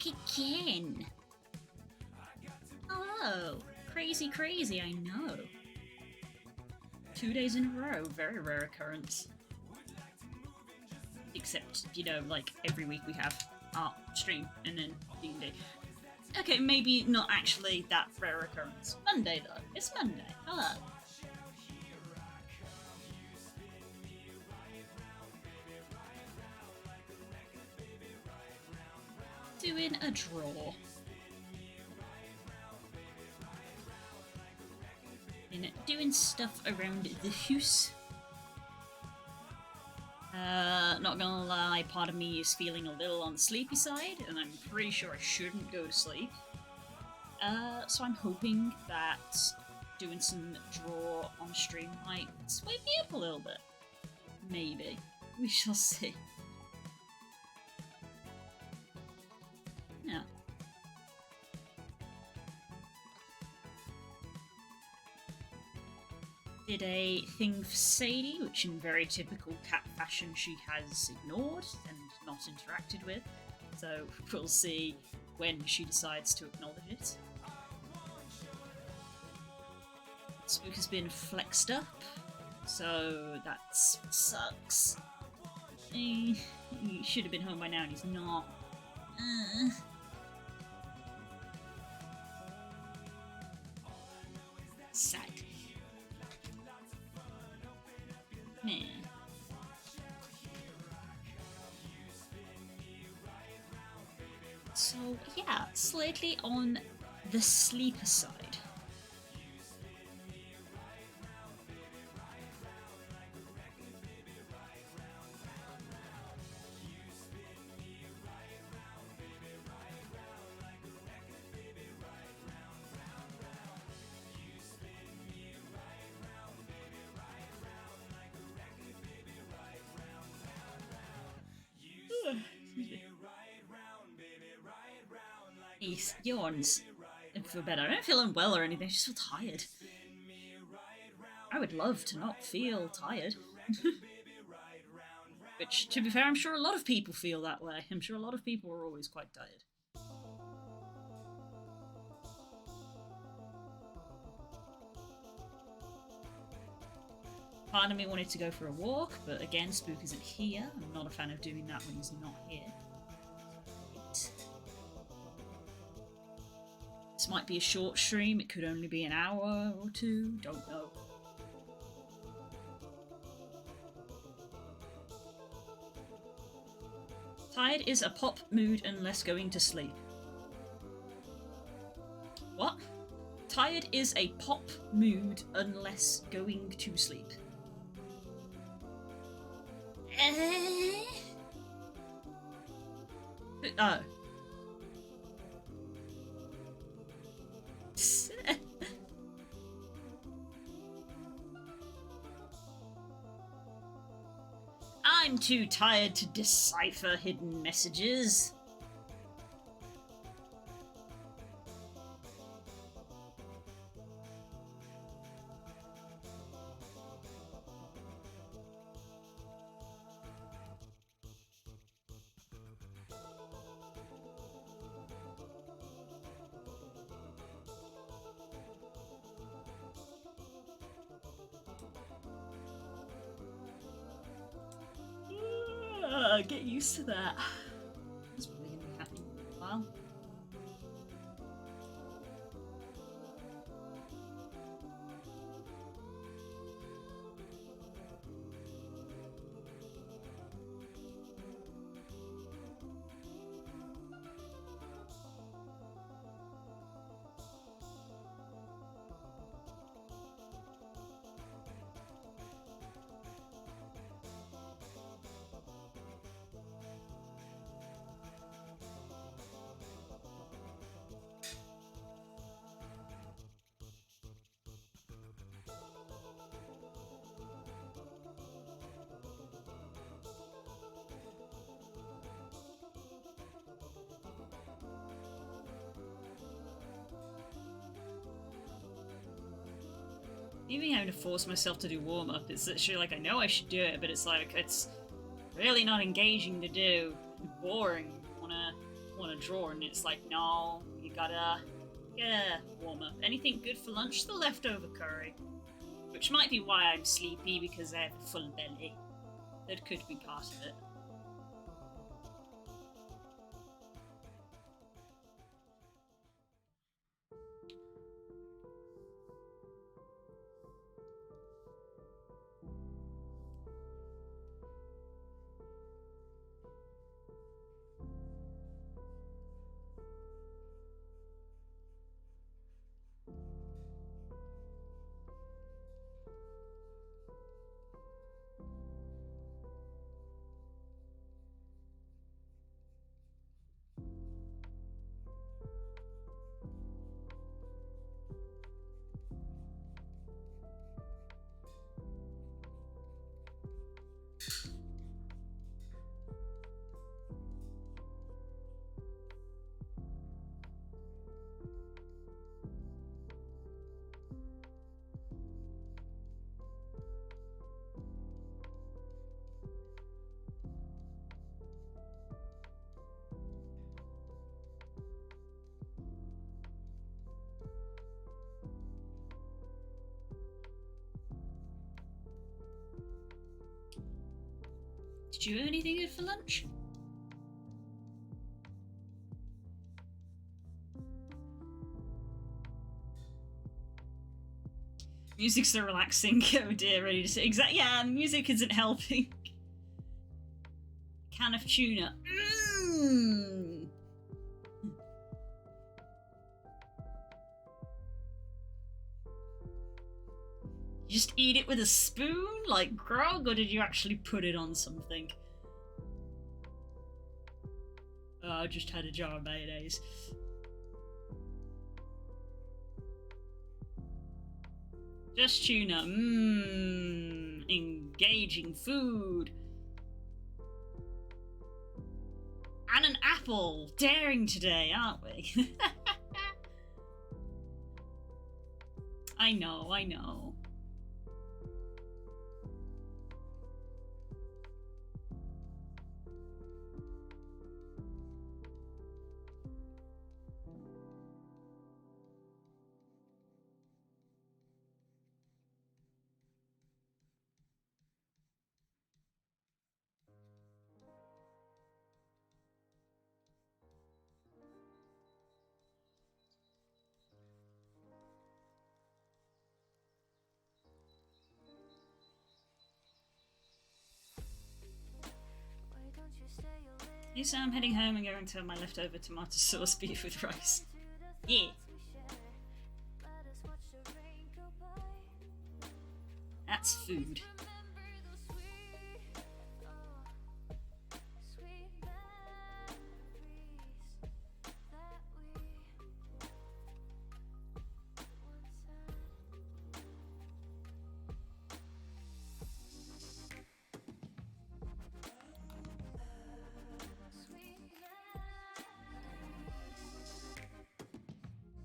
again. Hello. Crazy, crazy, I know. 2 days in a row, very rare occurrence. Except, you know, like every week we have our stream and then D&D. Okay, maybe not actually that rare occurrence. Monday though, it's Monday. Hello. Doing a draw. And doing stuff around the house. Not gonna lie, part of me is feeling a little on the sleepy side, and I'm pretty sure I shouldn't go to sleep. So I'm hoping that doing some draw on stream might wake me up a little bit. Maybe. We shall see. Yeah. Did a thing for Sadie, which in very typical cat fashion she has ignored and not interacted with. So we'll see when she decides to acknowledge it. Spook has been flexed up, so that sucks. He should have been home by now and he's not. Sad. Man. So yeah, slightly on the sleeper side. He yawns. I feel better. I don't feel unwell or anything, I just feel tired. I would love to not feel tired. Which, to be fair, I'm sure a lot of people feel that way. I'm sure a lot of people are always quite tired. Part of me wanted to go for a walk, but again, Spook isn't here. I'm not a fan of doing that when he's not here. This might be a short stream, it could only be an hour or two, don't know. Tired is a pop mood unless going to sleep. What? Tired is a pop mood unless going to sleep. Oh. I'm too tired to decipher hidden messages. Get used to that. That's probably gonna be happening for a while. Even having to force myself to do warm-up, it's literally like, I know I should do it, but it's like, it's really not engaging to do. Boring. Wanna drawer, and it's like, no, you gotta warm up. Anything good for lunch? The leftover curry. Which might be why I'm sleepy, because I have a full belly. That could be part of it. Did you have anything good for lunch? Music's so relaxing. Oh dear, ready to say exactly. Yeah, music isn't helping. Can of tuna. Mmm. You just eat it with a spoon, like grog, or did you actually put it on something? Oh, I just had a jar of mayonnaise. Just tuna. Mmm. Engaging food. And an apple. Daring today, aren't we? I know, I know. So I'm heading home and going to have my leftover tomato sauce beef with rice. Yeah. That's food.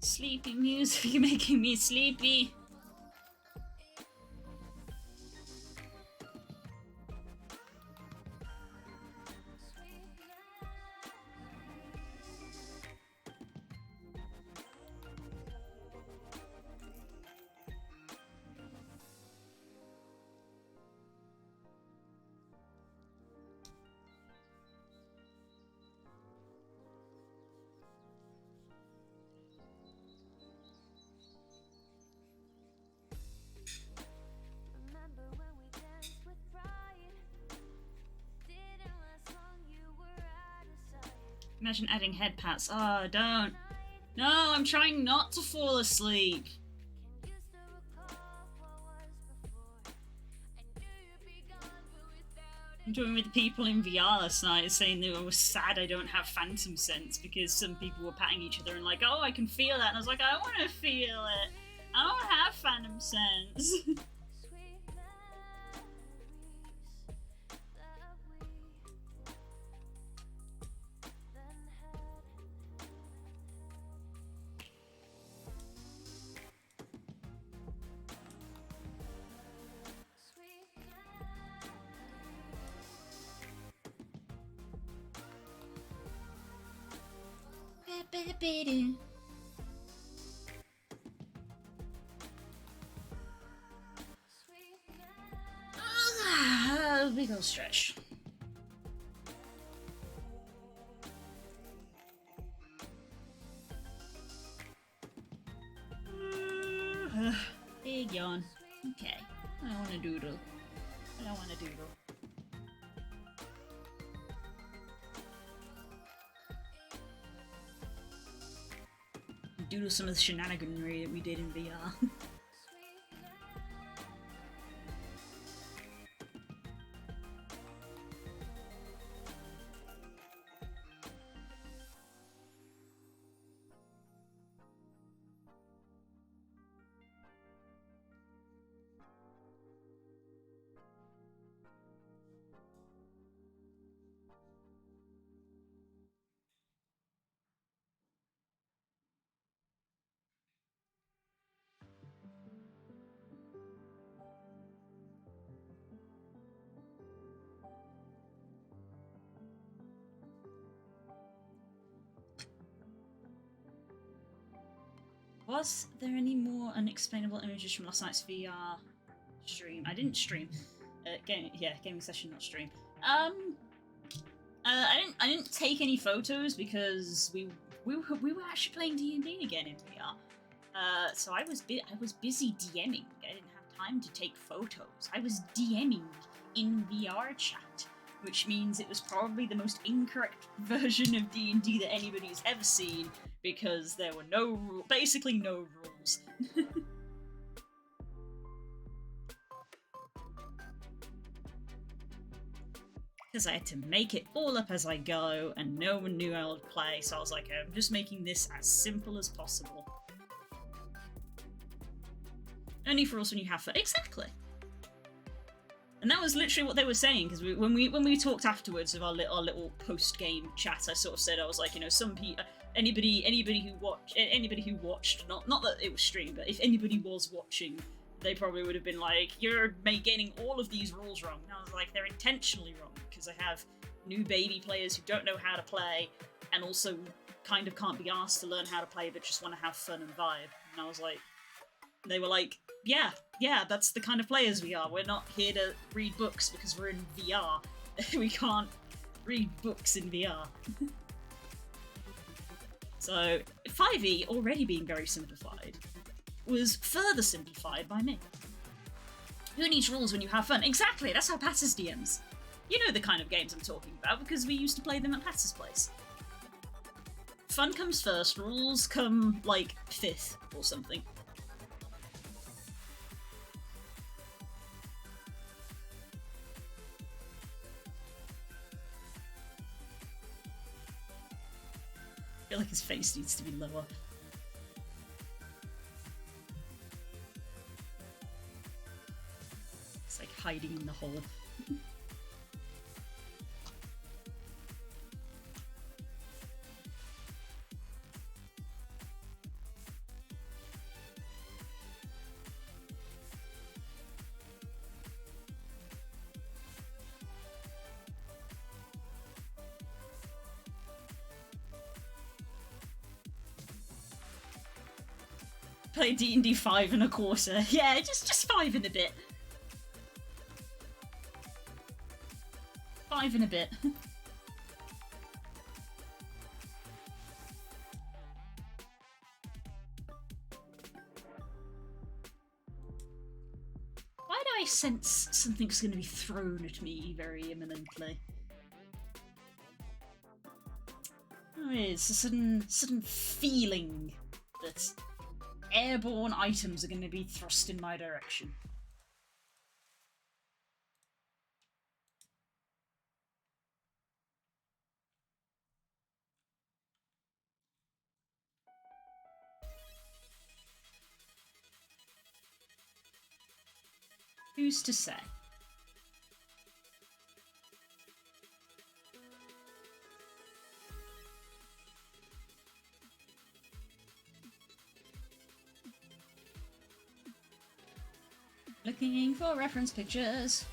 Sleepy music, you're making me sleepy. Imagine adding head pats. Oh, don't. No, I'm trying not to fall asleep. I'm talking with the people in VR last night saying they were sad I don't have phantom sense because some people were patting each other and like, oh, I can feel that. And I was like, I want to feel it. I don't have phantom sense. Big old stretch. Big yawn. Okay. I don't want to doodle. I don't want to doodle. Doodle some of the shenaniganry that we did in VR. Was there any more unexplainable images from last night's VR stream? I didn't stream. Gaming session, not stream. I didn't take any photos because we were actually playing D&D again in VR. So I was busy DMing. I didn't have time to take photos. I was DMing in VR chat, which means it was probably the most incorrect version of D&D that anybody's ever seen, because there were basically no rules. Because I had to make it all up as I go, and no one knew how to play, so I was like, I'm just making this as simple as possible. Only for us when you have fun. Exactly! And that was literally what they were saying, because when we talked afterwards of our little post-game chat, I sort of said, I was like, you know, some people, anybody who watched, not that it was streamed, but if anybody was watching, they probably would have been like, you're getting all of these rules wrong. And I was like, they're intentionally wrong, because I have new baby players who don't know how to play, and also kind of can't be asked to learn how to play, but just want to have fun and vibe. And I was like, they were like, yeah, that's the kind of players we are. We're not here to read books because we're in VR. We can't read books in VR. So 5e, already being very simplified, was further simplified by me. Who needs rules when you have fun? Exactly, that's how Patter's DMs. You know the kind of games I'm talking about because we used to play them at Patter's place. Fun comes first, rules come, like, 5th or something. I feel like his face needs to be lower. It's like hiding in the hole. Play D&D 5 and a quarter. Yeah, just 5 and a bit. 5 and a bit. Why do I sense something's going to be thrown at me very imminently? Oh, it's a sudden feeling that airborne items are going to be thrust in my direction. Who's to say? Looking for reference pictures.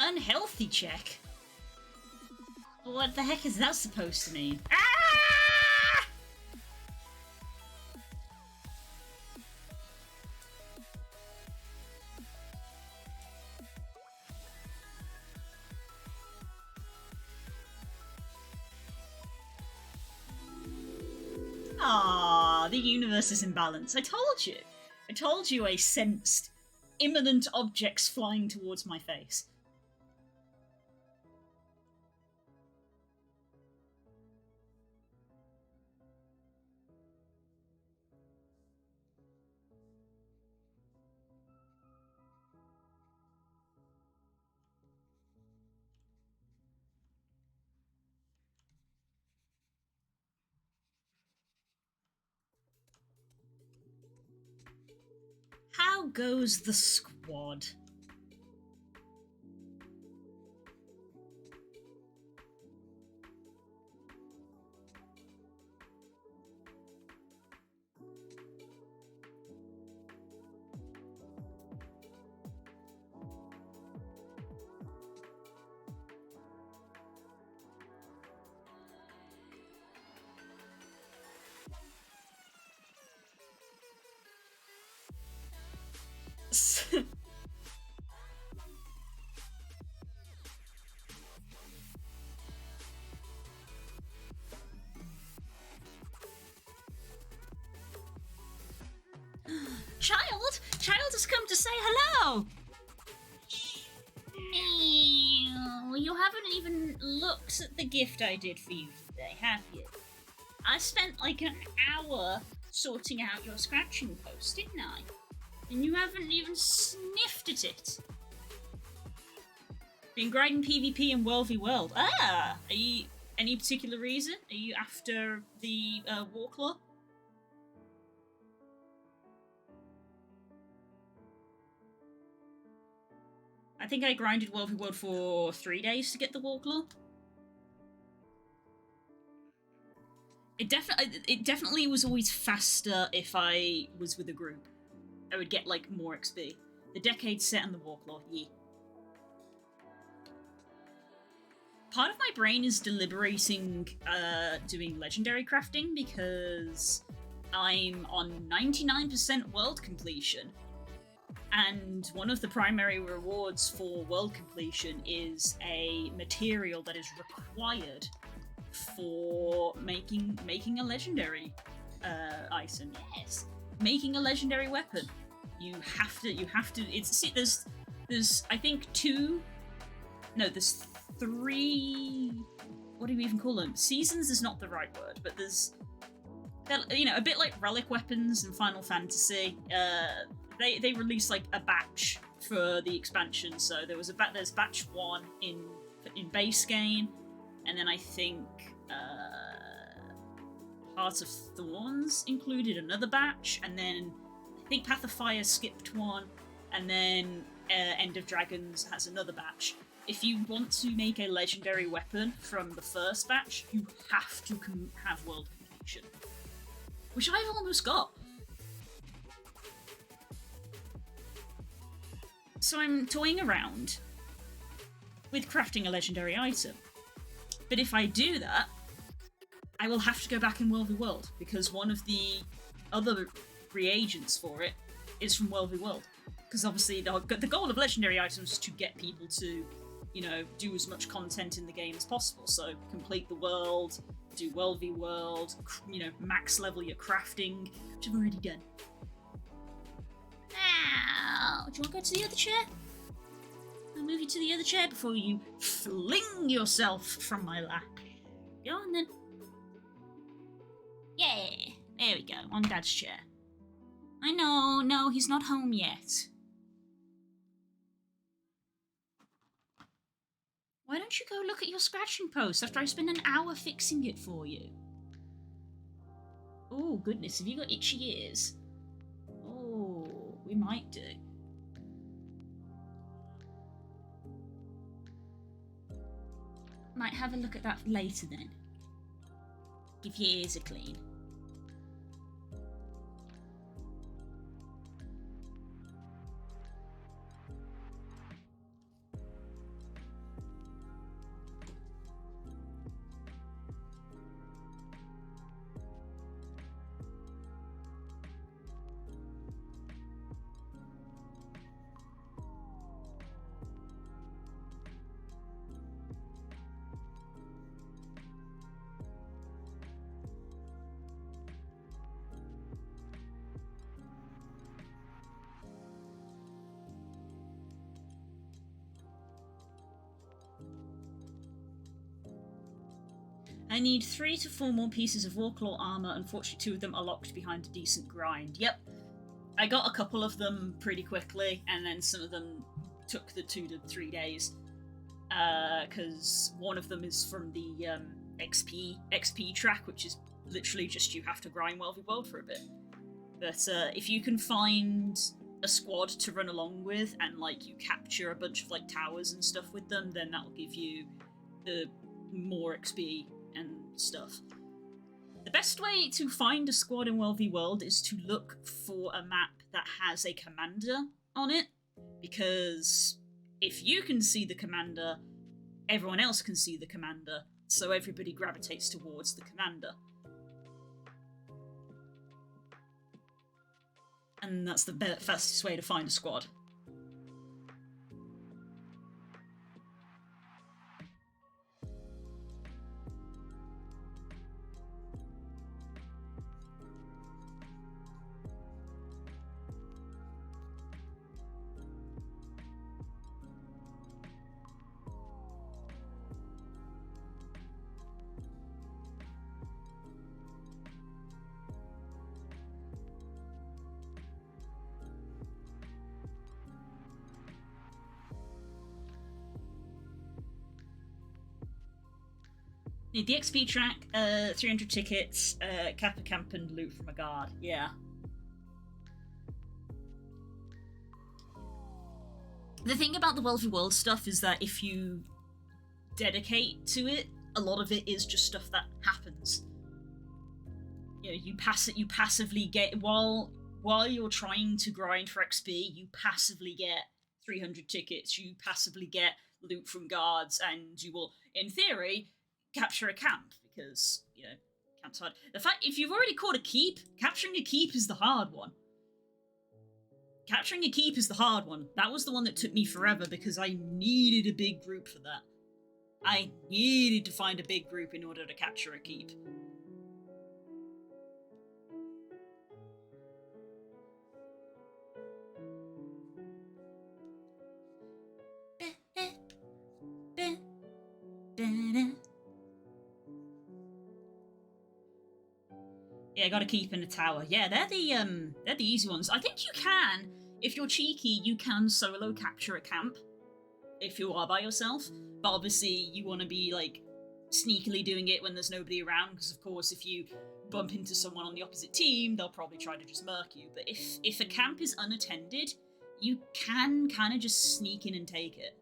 unhealthy check? What the heck is that supposed to mean? Ah! Ah, the universe is in balance. I told you. I told you I sensed imminent objects flying towards my face. How goes the squad? Child has come to say hello! You haven't even looked at the gift I did for you today, have you? I spent like an hour sorting out your scratching post, didn't I? And you haven't even sniffed at it. Been grinding PvP in World v World. Ah! Are you... any particular reason? Are you after the Warclaw? I think I grinded World v World for 3 days to get the Warclaw. It definitely was always faster if I was with a group. I would get, like, more XP. The Decade set and the Warclaw, yeah. Part of my brain is deliberating doing legendary crafting because I'm on 99% world completion. And one of the primary rewards for world completion is a material that is required for making a legendary item. Yes, making a legendary weapon. You have to. There's I think there's 3. What do you even call them? Seasons is not the right word, but there's, you know, a bit like relic weapons in Final Fantasy. They released like a batch for the expansion. So there's batch 1 in base game, and then I think Heart of Thorns included another batch, and then I think Path of Fire skipped one, and then End of Dragons has another batch. If you want to make a legendary weapon from the first batch, you have to have world completion, which I've almost got. So I'm toying around with crafting a legendary item. But if I do that, I will have to go back in World v World, because one of the other reagents for it is from World v World. Because obviously the goal of legendary items is to get people to, you know, do as much content in the game as possible. So complete the world, do World v World, you know, max level your crafting, which I've already done. Now, do you want to go to the other chair? I'll move you to the other chair before you fling yourself from my lap. Go on then. Yeah, there we go, on Dad's chair. I know, no, he's not home yet. Why don't you go look at your scratching post after I spend an hour fixing it for you? Oh, goodness, have you got itchy ears? Oh, we might do. Might have a look at that later then. Give your ears a clean. I need 3 to 4 more pieces of Warclaw armor. Unfortunately, 2 of them are locked behind a decent grind. Yep. I got a couple of them pretty quickly, and then some of them took the 2 to 3 days. Because one of them is from the XP track, which is literally just you have to grind Wealthy World for a bit. But if you can find a squad to run along with, and like you capture a bunch of like towers and stuff with them, then that'll give you the more XP and stuff. The best way to find a squad in Wealthy World is to look for a map that has a commander on it, because if you can see the commander, everyone else can see the commander, so everybody gravitates towards the commander. And that's the fastest way to find a squad. Need the XP track, 300 tickets, cap a camp and loot from a guard. Yeah. The thing about the Wealthy World stuff is that if you dedicate to it, a lot of it is just stuff that happens. You know, you passively get, while you're trying to grind for XP, you passively get 300 tickets, you passively get loot from guards, and you will, in theory, capture a camp, because, you know, camp's hard. The fact, if you've already caught a keep, capturing a keep is the hard one. Capturing a keep is the hard one. That was the one that took me forever, because I needed a big group for that. I needed to find a big group in order to capture a keep. Yeah, gotta keep in the tower. Yeah, they're the easy ones. I think you can, if you're cheeky, you can solo capture a camp if you are by yourself. But obviously, you want to be like sneakily doing it when there's nobody around, because of course, if you bump into someone on the opposite team, they'll probably try to just murk you. But if a camp is unattended, you can kind of just sneak in and take it.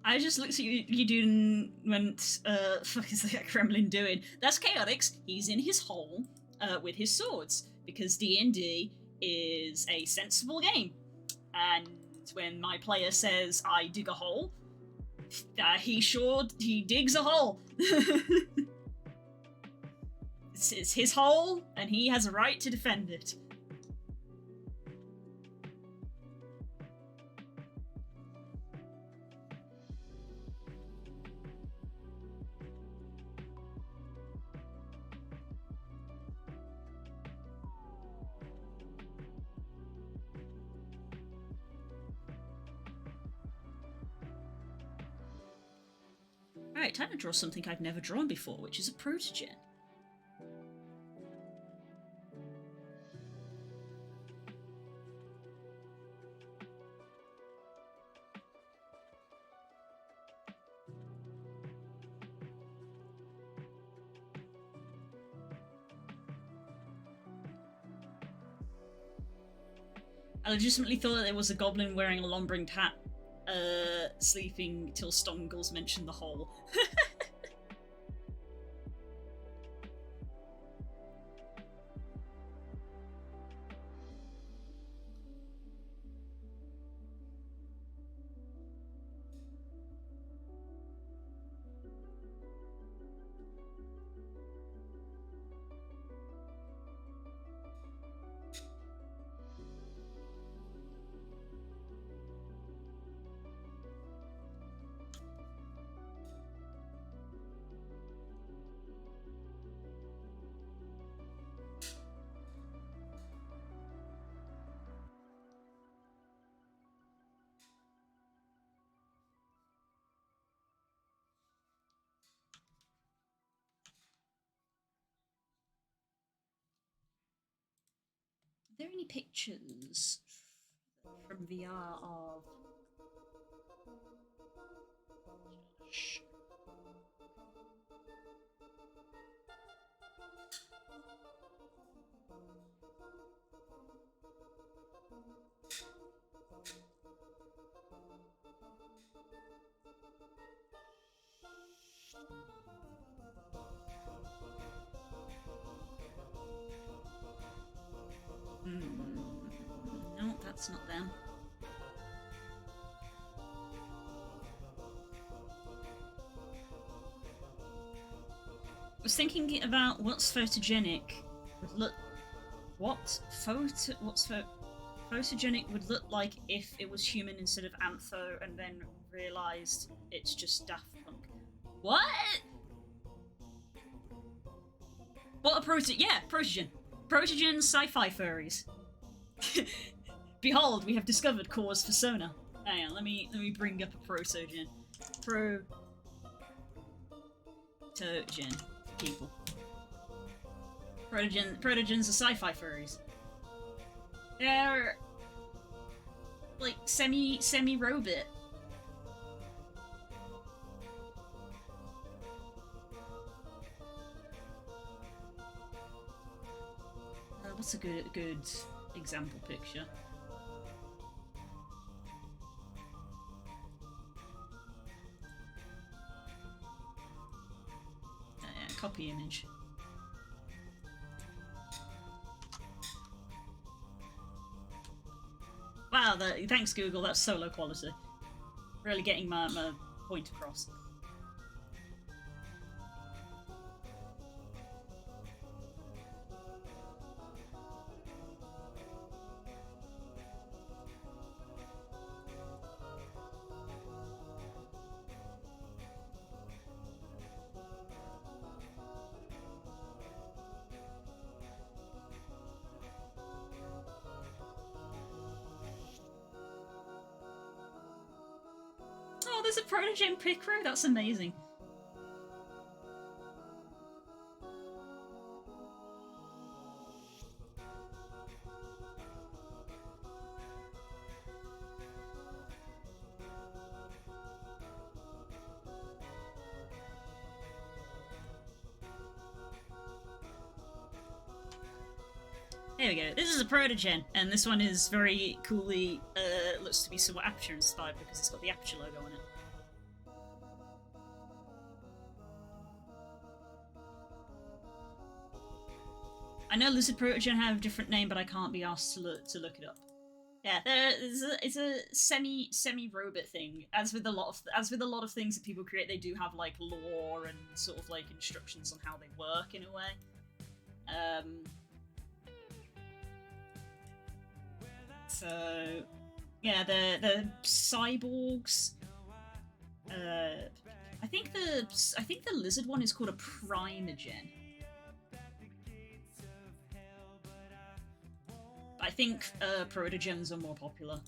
I just looked at you dude and went, fuck is that Kremlin doing? That's Chaotix. He's in his hole with his swords, because D&D is a sensible game. And when my player says, I dig a hole, he digs a hole. It's his hole, and he has a right to defend it. Alright, time to draw something I've never drawn before, which is a protogen. I legitimately thought that there was a goblin wearing a long-brimmed hat, sleeping till Stongles mentioned the hole. there any pictures from VR of... Josh. No, that's not them. I was thinking about what's photogenic would look. Photogenic would look like if it was human instead of Antho, and then realised it's just Daft Punk. What? What a Protogen. Protogen sci-fi furries. Behold, we have discovered cause persona. Hang on, let me bring up a Protogen. Protogen people. Protogens are sci-fi furries. They're like semi-robot. What's a good example picture? Yeah, copy image. Wow, thanks Google, that's so low quality. Really getting my point across. There's a Protogen Picro? That's amazing. There we go. This is a Protogen, and this one is very coolly, looks to be somewhat Aperture inspired because it's got the Aperture logo on it. I know Lizard Protogen have a different name, but I can't be asked to look it up. Yeah, it's a semi-robot thing. As with a lot of things that people create, they do have like lore and sort of like instructions on how they work in a way. So yeah, the cyborgs. I think the lizard one is called a Primogen. I think Protogens are more popular.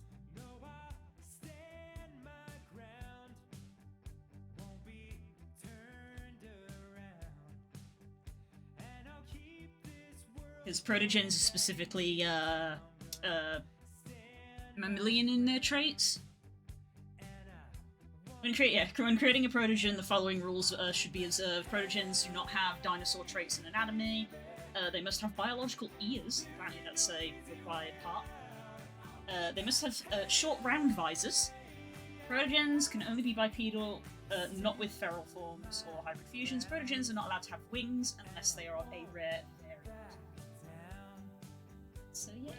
Because Protogens are specifically mammalian in their traits. When creating a Protogen, the following rules should be observed. Protogens do not have dinosaur traits in anatomy. They must have biological ears. Apparently that's a required part. They must have short round visors. Protogens can only be bipedal, not with feral forms or hybrid fusions. Protogens are not allowed to have wings unless they are a rare variant. So yeah.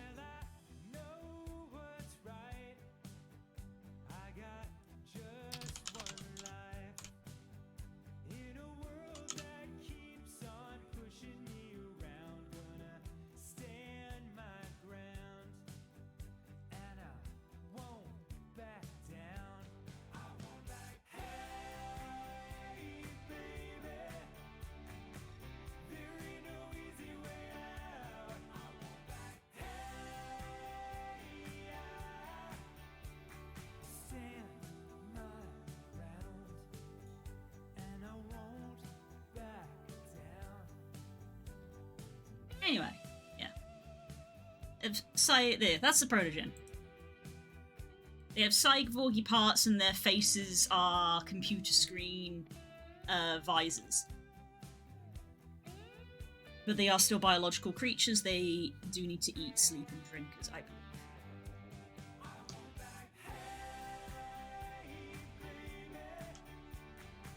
Anyway, yeah. There, that's the protogen. They have cyborgy parts and their faces are computer screen visors. But they are still biological creatures. They do need to eat, sleep, and drink, as I believe.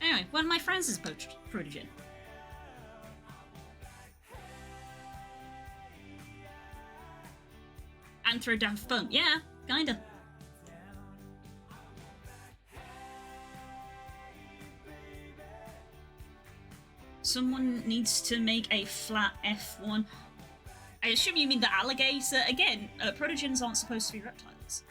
Anyway, one of my friends is protogen. And throw Daft Punk. Yeah, kinda. Someone needs to make a flat F1. I assume you mean the alligator. Again, protogens aren't supposed to be reptiles.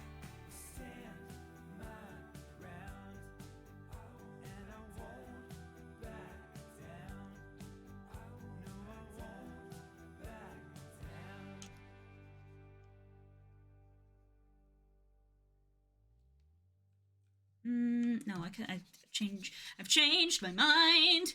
No, I've changed my mind.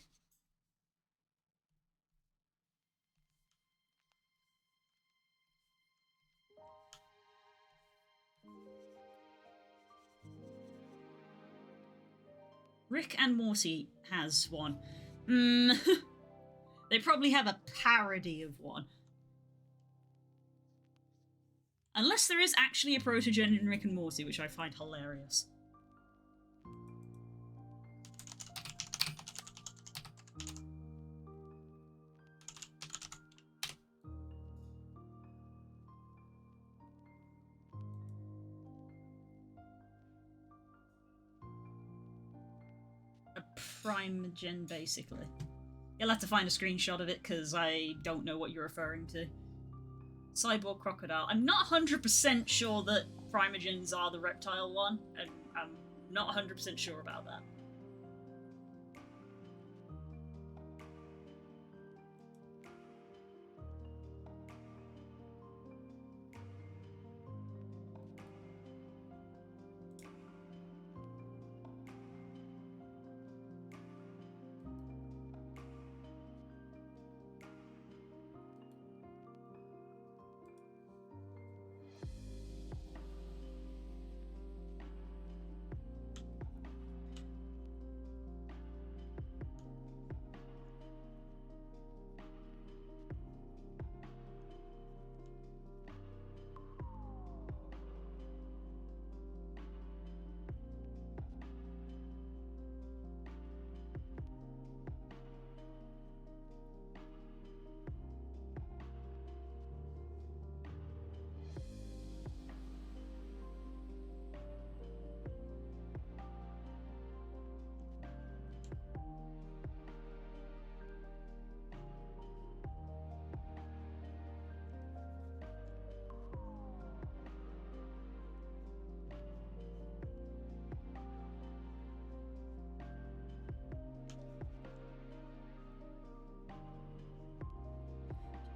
Rick and Morty has one. They probably have a parody of one. Unless there is actually a protogen in Rick and Morty, which I find hilarious. Primogen, basically. You'll have to find a screenshot of it, because I don't know what you're referring to. Cyborg crocodile. I'm not 100% sure that primogens are the reptile one, and I'm not 100% sure about that.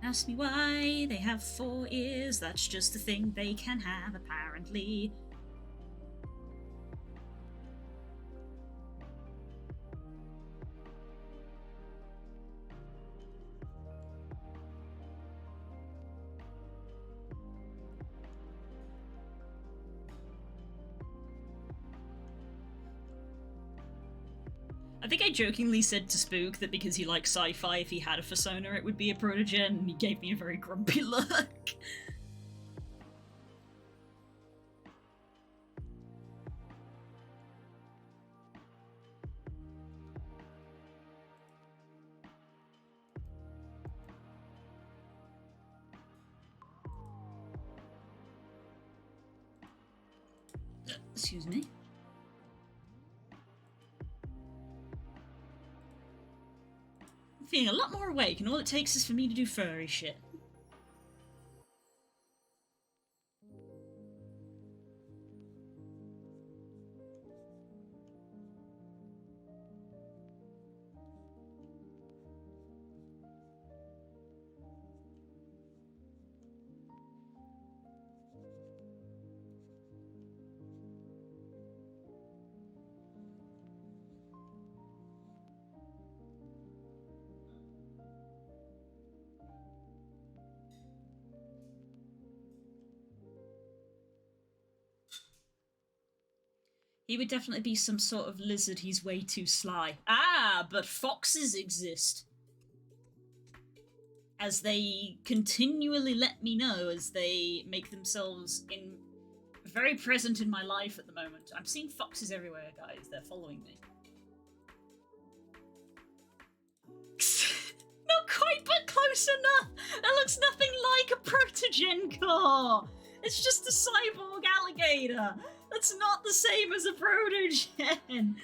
Ask me why they have 4 ears, that's just a thing they can have, apparently. I think I jokingly said to Spook that because he likes sci-fi, if he had a persona it would be a protogen, and he gave me a very grumpy look. Excuse me. I'm feeling a lot more awake, and all it takes is for me to do furry shit. He would definitely be some sort of lizard. He's way too sly. Ah, but foxes exist. As they continually let me know, as they make themselves very present in my life at the moment. I'm seeing foxes everywhere, guys. They're following me. Not quite, but close enough. That looks nothing like a protogen car. It's just a cyborg alligator. That's not the same as a protogen.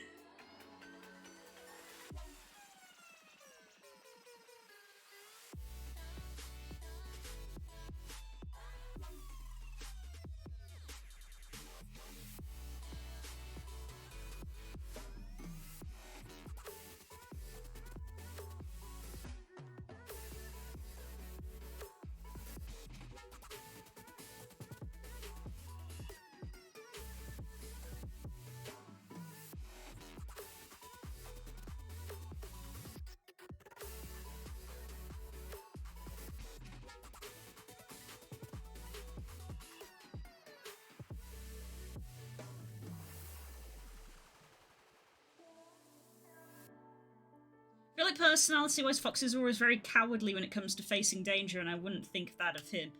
I feel like personality-wise, foxes are always very cowardly when it comes to facing danger, and I wouldn't think that of him.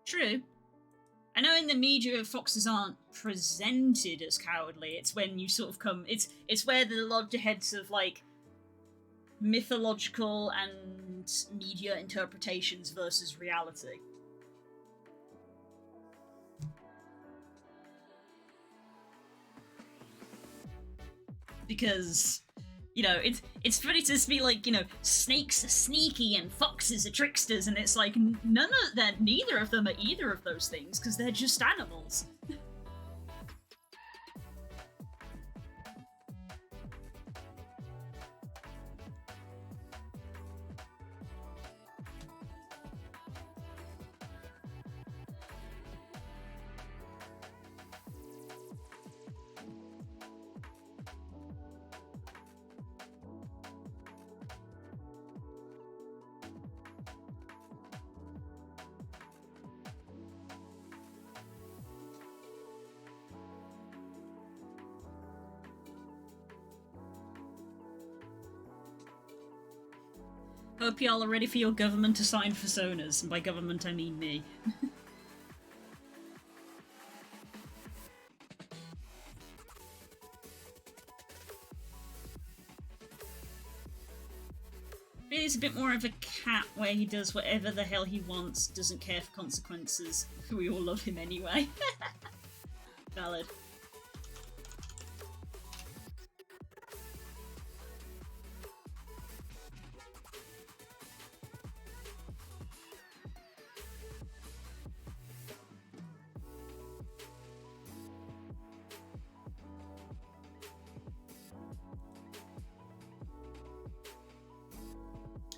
True. I know in the media foxes aren't presented as cowardly. It's when you sort of come... It's where the loggerheads of, like, mythological and media interpretations versus reality. Because... You know, it's funny to just be like, you know, snakes are sneaky and foxes are tricksters, and it's like, neither of them are either of those things, because they're just animals. Hope y'all are ready for your government-assigned personas, and by government I mean me. Really, it's a bit more of a cat where he does whatever the hell he wants, doesn't care for consequences. We all love him anyway. Valid.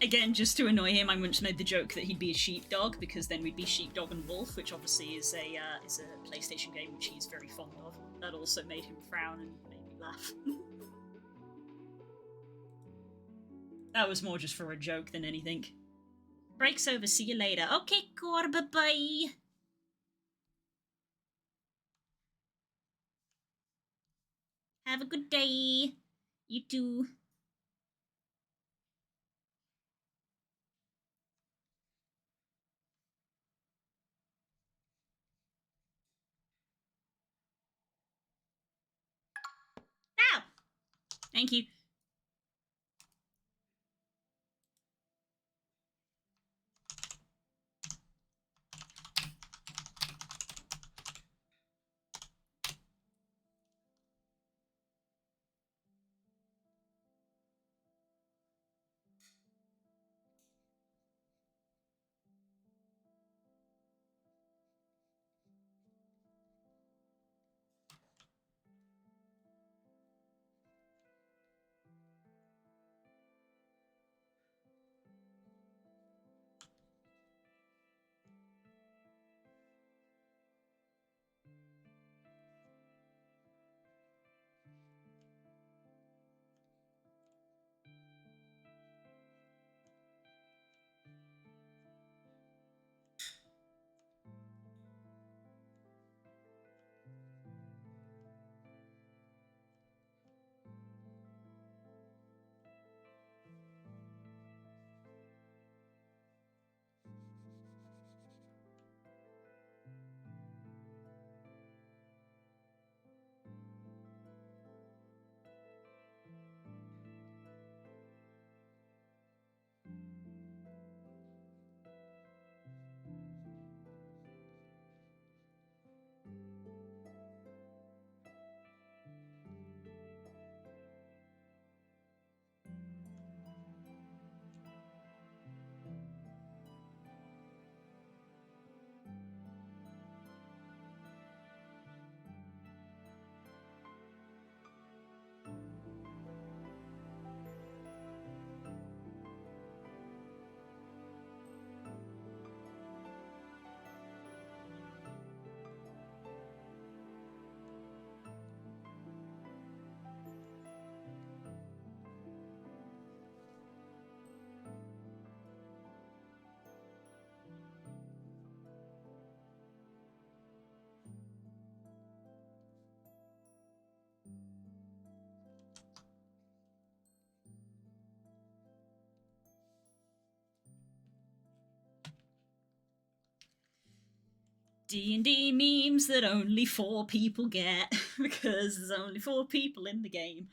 Again, just to annoy him, I once made the joke that he'd be a sheepdog, because then we'd be sheepdog and wolf, which obviously is a PlayStation game which he's very fond of. That also made him frown and made me laugh. That was more just for a joke than anything. Break's over, see you later. Okay, Cor, bye-bye. Have a good day. You too. Ow! Thank you. D&D memes that only 4 people get, because there's only 4 people in the game.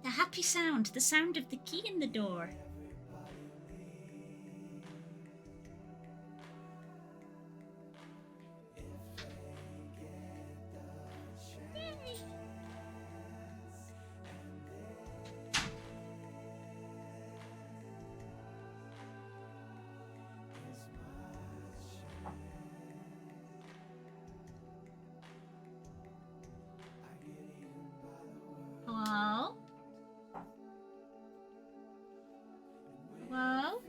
The happy sound, the sound of the key in the door. Hello? Hello?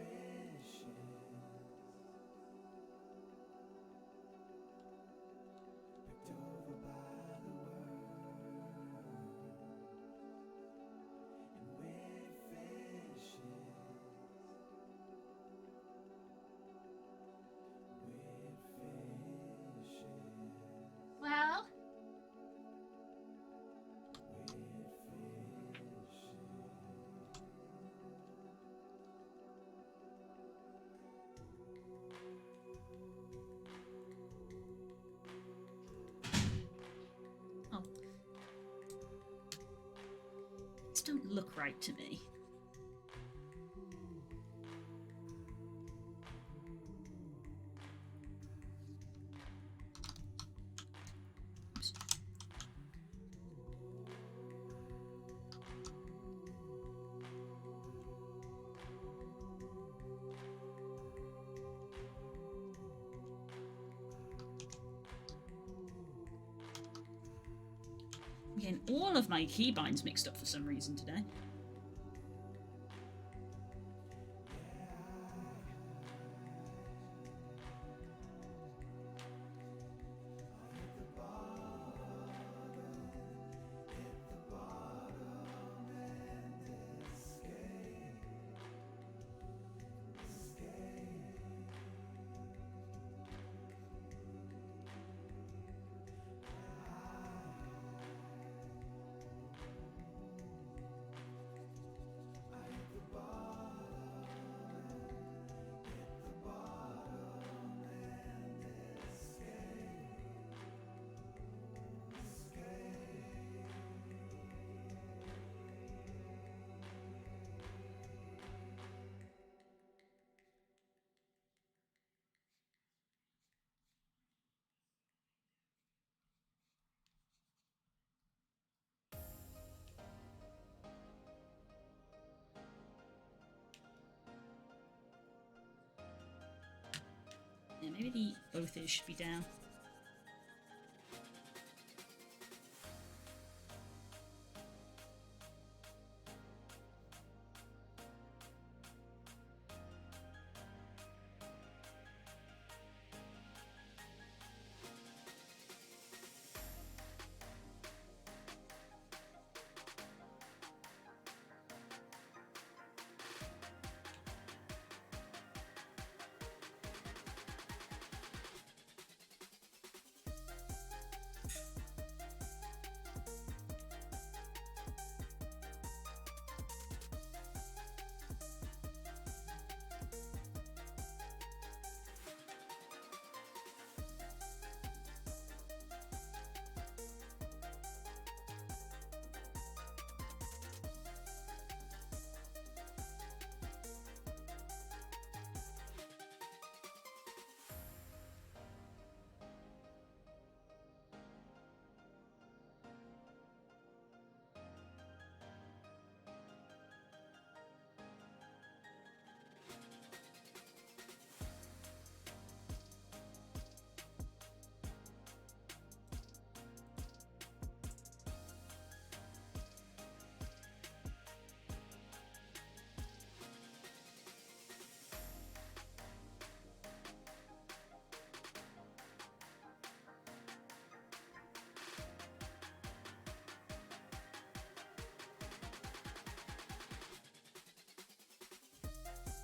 Well? Oh. These don't look right to me. Oops. I'm getting all of my keybinds mixed up for some reason today. Yeah, maybe the both is should be down.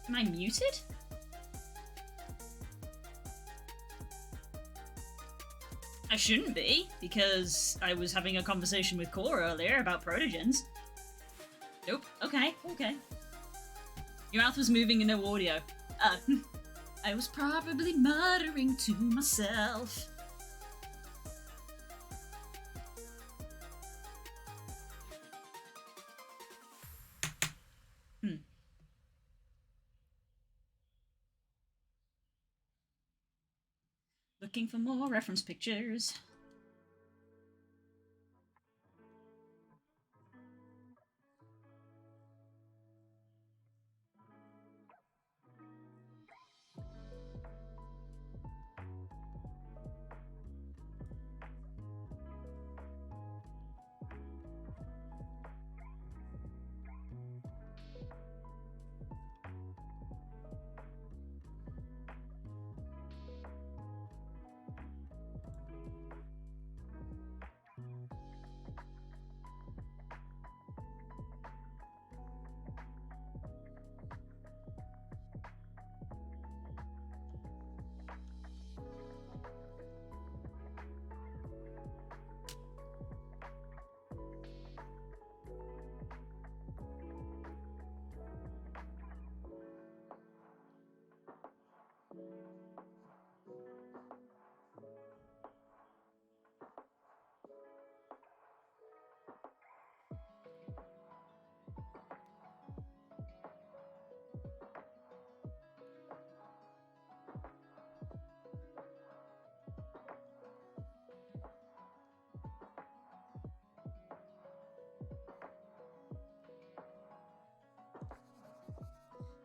Am I muted? I shouldn't be, because I was having a conversation with Core earlier about protogens. Nope. Okay, okay. Your mouth was moving and no audio. I was probably muttering to myself. Looking for more reference pictures.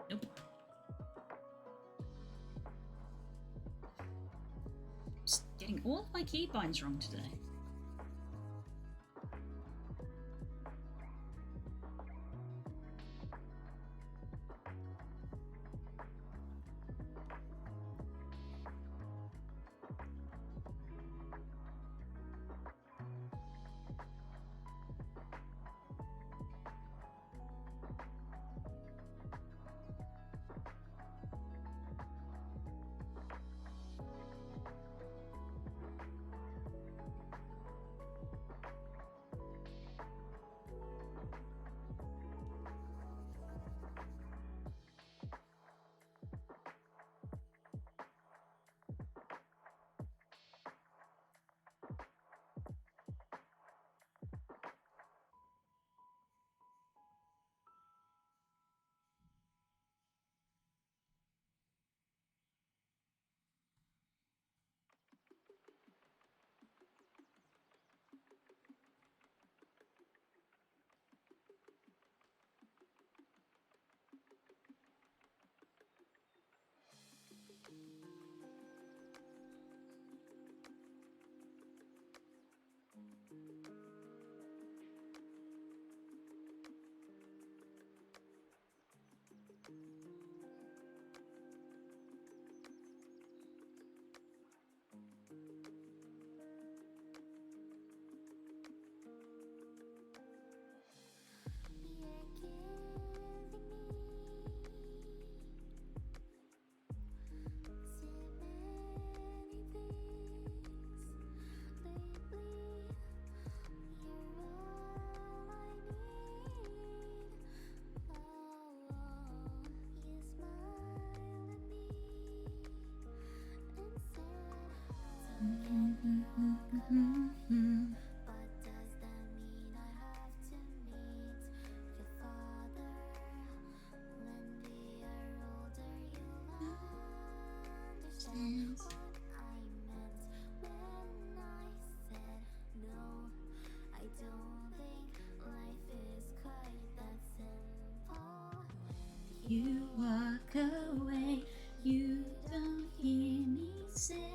Nope. Just getting all of my keybinds wrong today. You walk away, you don't hear me say,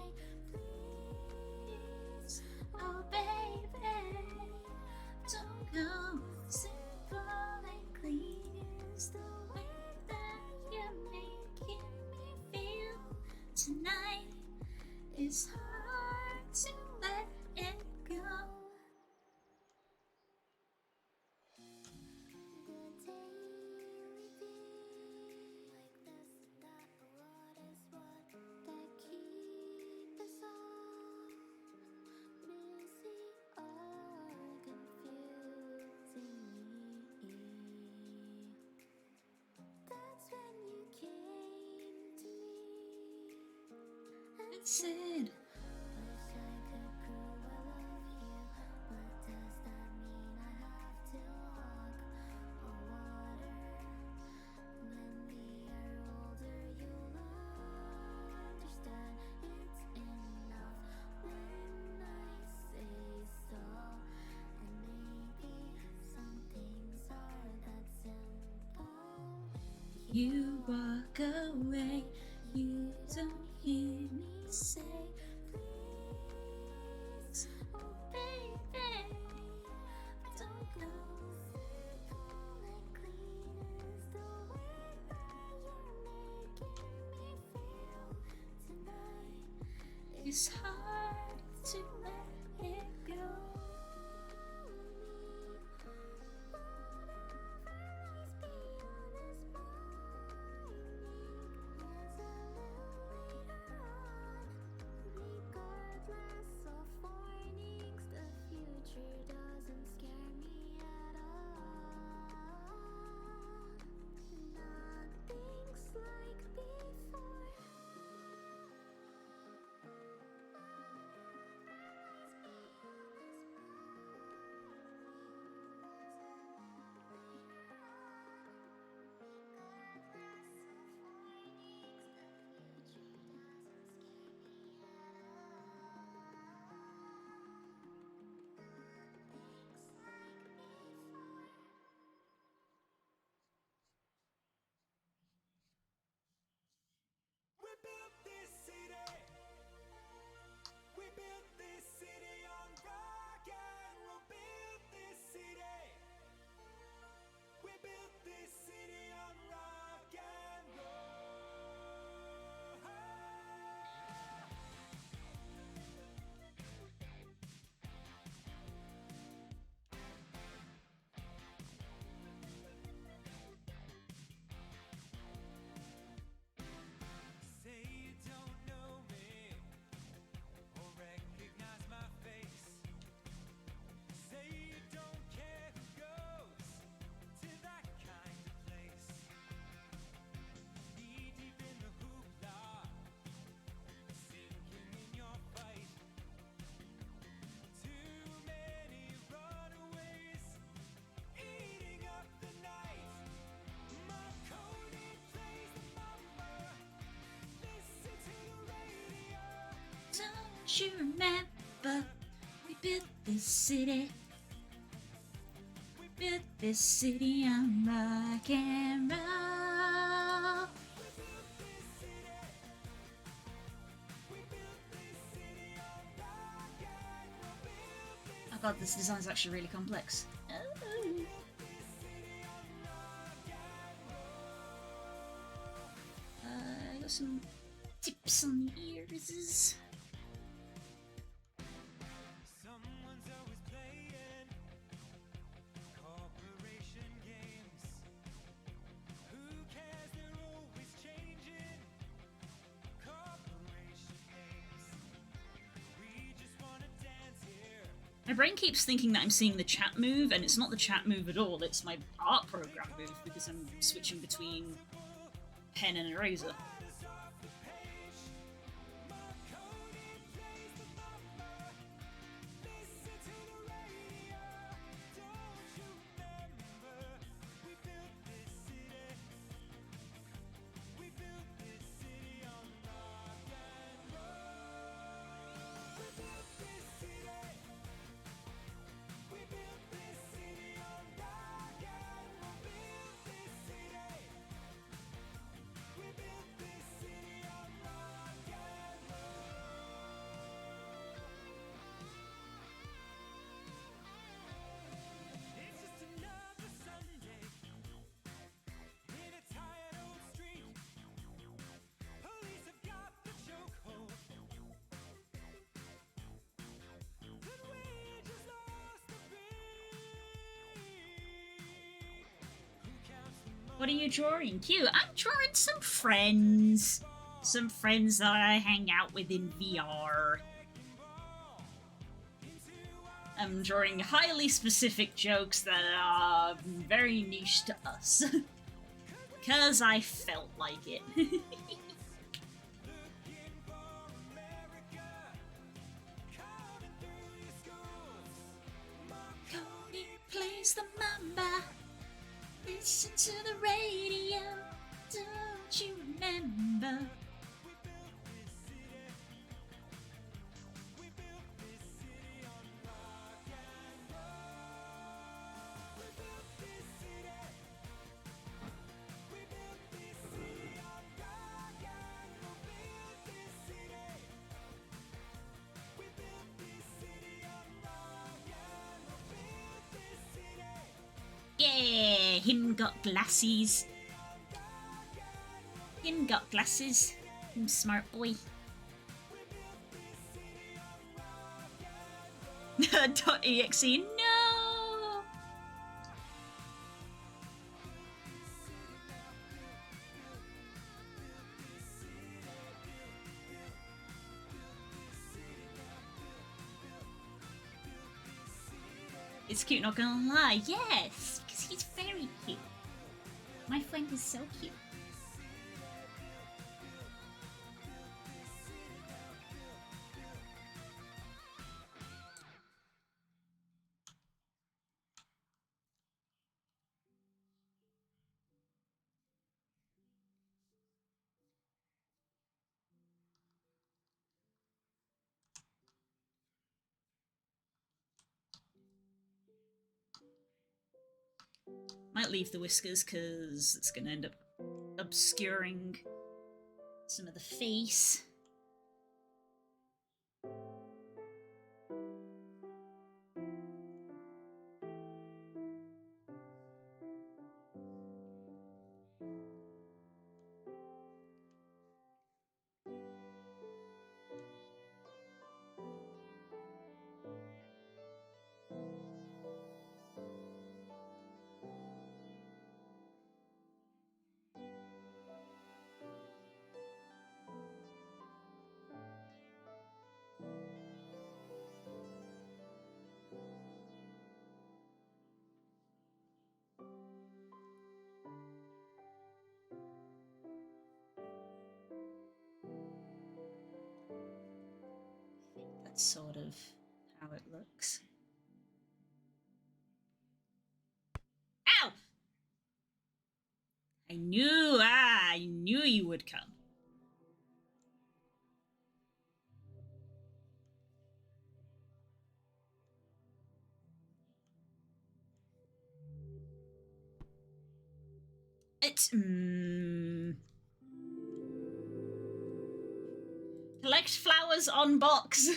please, oh baby, don't go. Simple and clean is the way that you're making me feel tonight. It's hard to let it go. Said you walk away, you don't hear me say, please, oh baby, don't go. Simple and clean is the way that you're making me feel tonight. It's hard to let it go. Don't you remember we built this city? We built this city on rock and roll. Oh god, this design's actually really complex. I got some tips on the ears. My brain keeps thinking that I'm seeing the chat move, and it's not the chat move at all, it's my art program move, because I'm switching between pen and eraser. What are you drawing? Cute. I'm drawing some friends. Some friends that I hang out with in VR. I'm drawing highly specific jokes that are very niche to us. Because I felt like it. Cody plays the mamba. Listen to the radio. Don't you remember? Yeah, him got glasses. Him got glasses. Him smart boy. .exe, no! It's cute, not gonna lie. Yes, because he's very cute. My friend is so cute. Might leave the whiskers because it's going to end up obscuring some of the face. That's sort of how it looks. Ow! I knew you would come. It's collect flowers on box.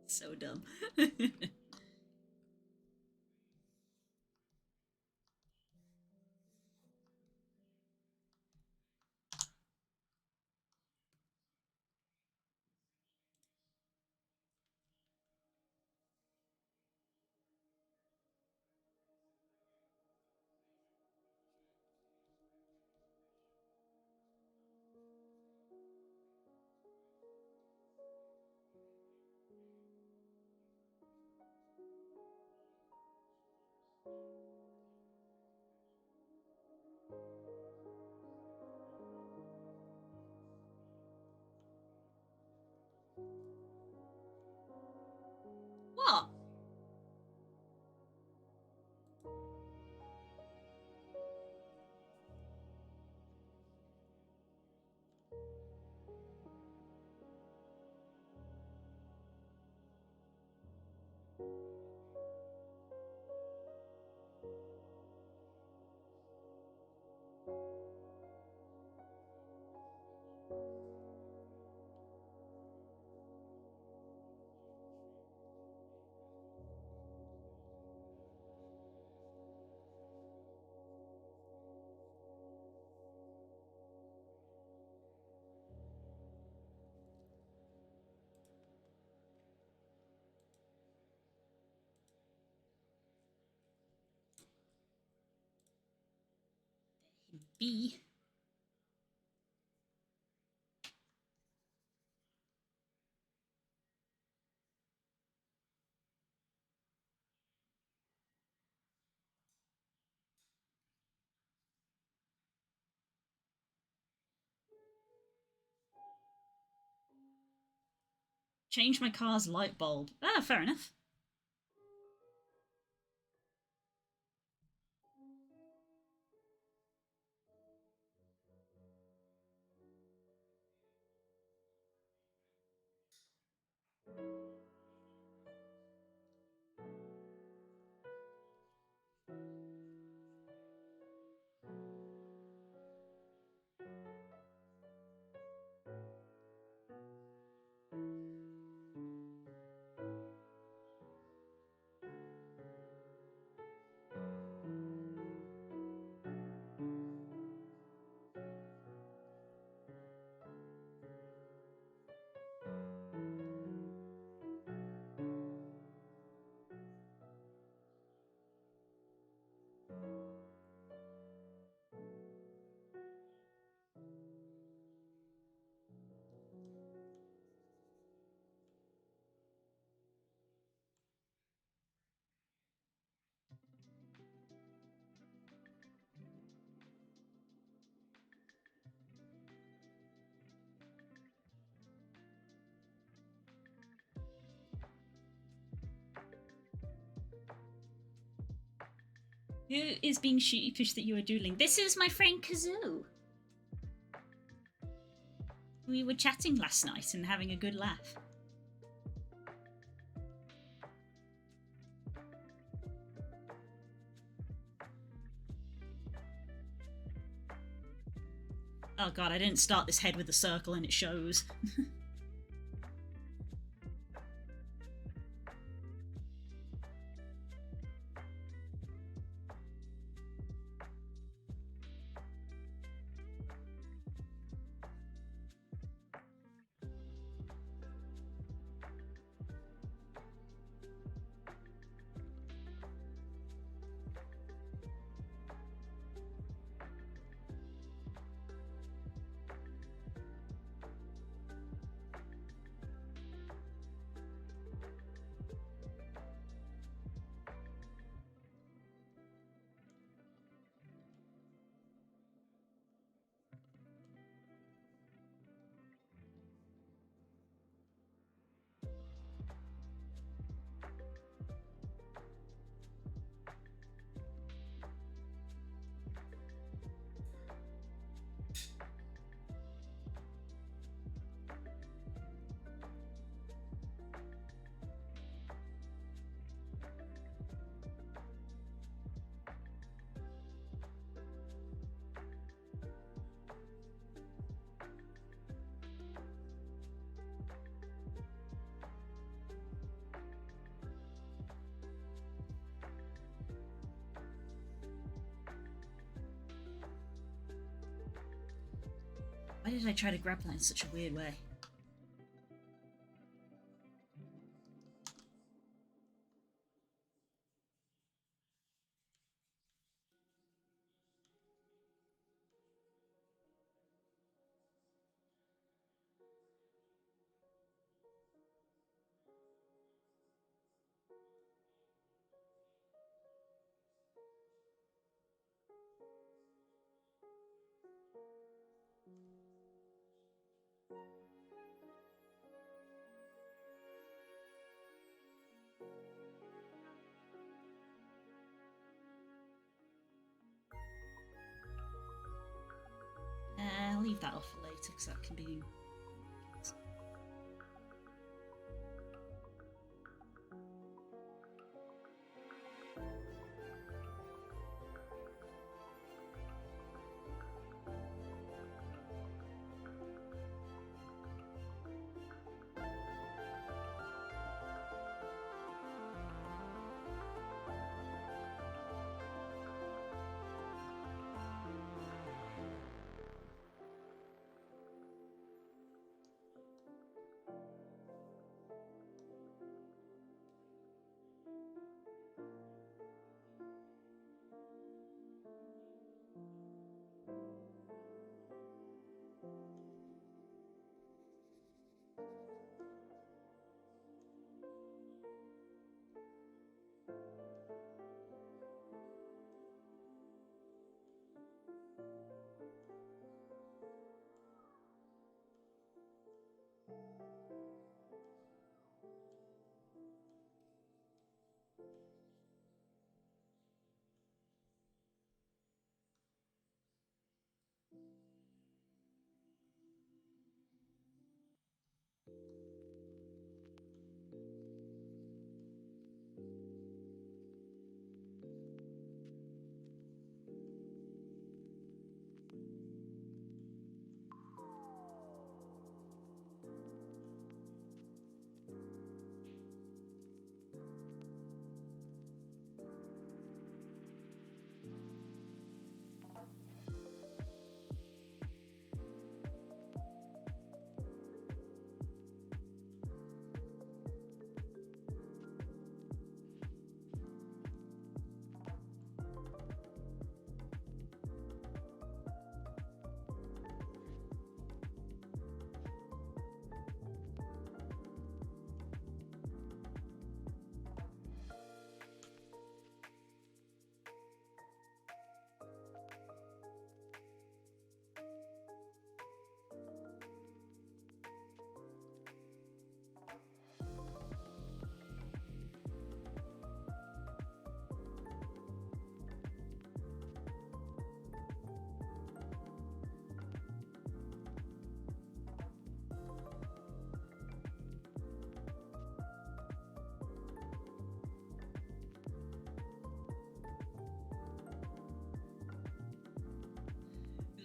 So dumb. What? B. Change my car's light bulb. Ah, fair enough. Who is being sheepish that you are doodling? This is my friend Kazoo. We were chatting last night and having a good laugh. Oh god, I didn't start this head with a circle and it shows. Why did I try to grab that in such a weird way? I'll leave that off for later because that can be.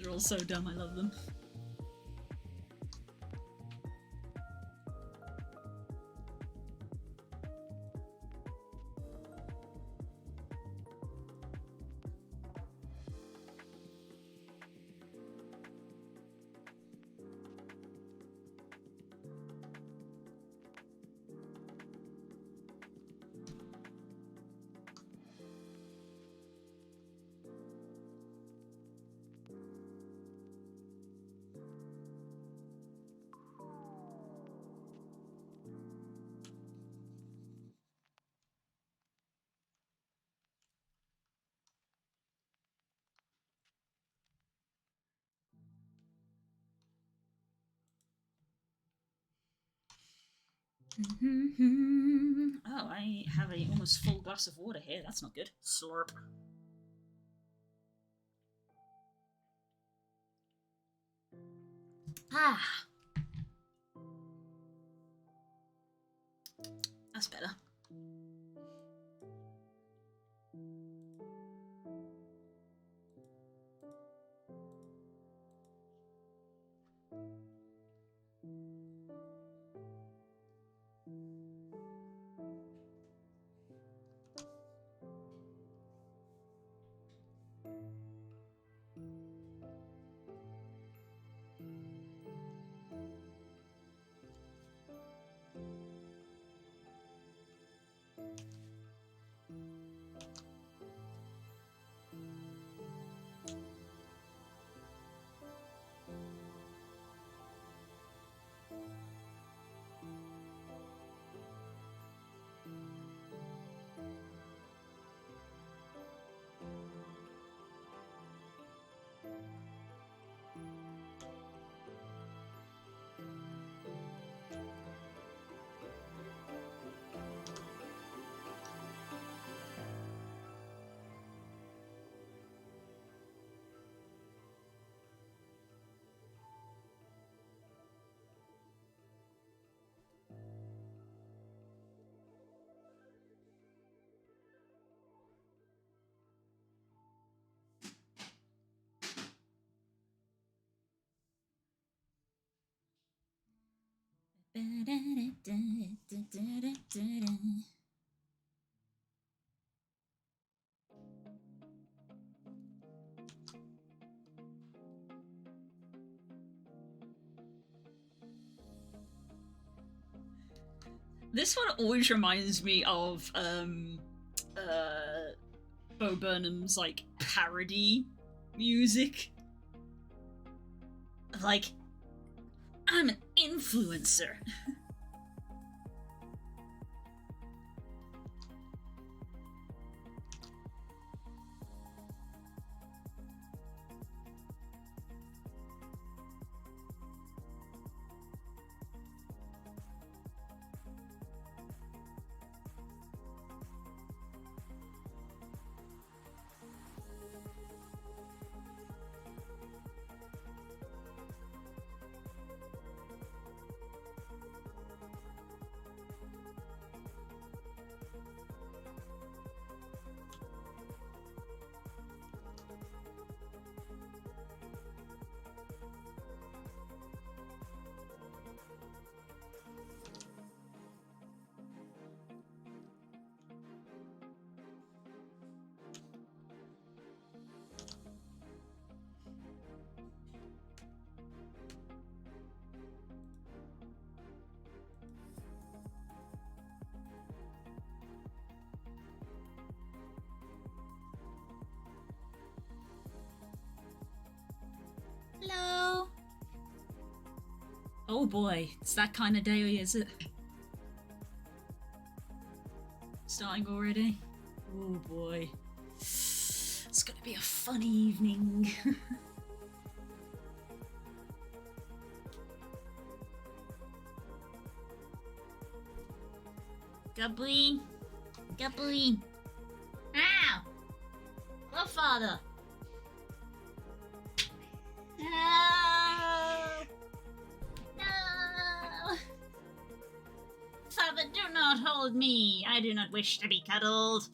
They're all so dumb, I love them. Oh, I have a almost full glass of water here. That's not good. Slurp. Ah. That's better. This one always reminds me of Bo Burnham's like parody music. Like, I'm an influencer. Hello. Oh boy, it's that kind of day, is it? Starting already? Oh boy. It's gonna be a fun evening. Gubbly. Gubbly. Ow! Hello, father. No! No! Father, do not hold me. I do not wish to be cuddled.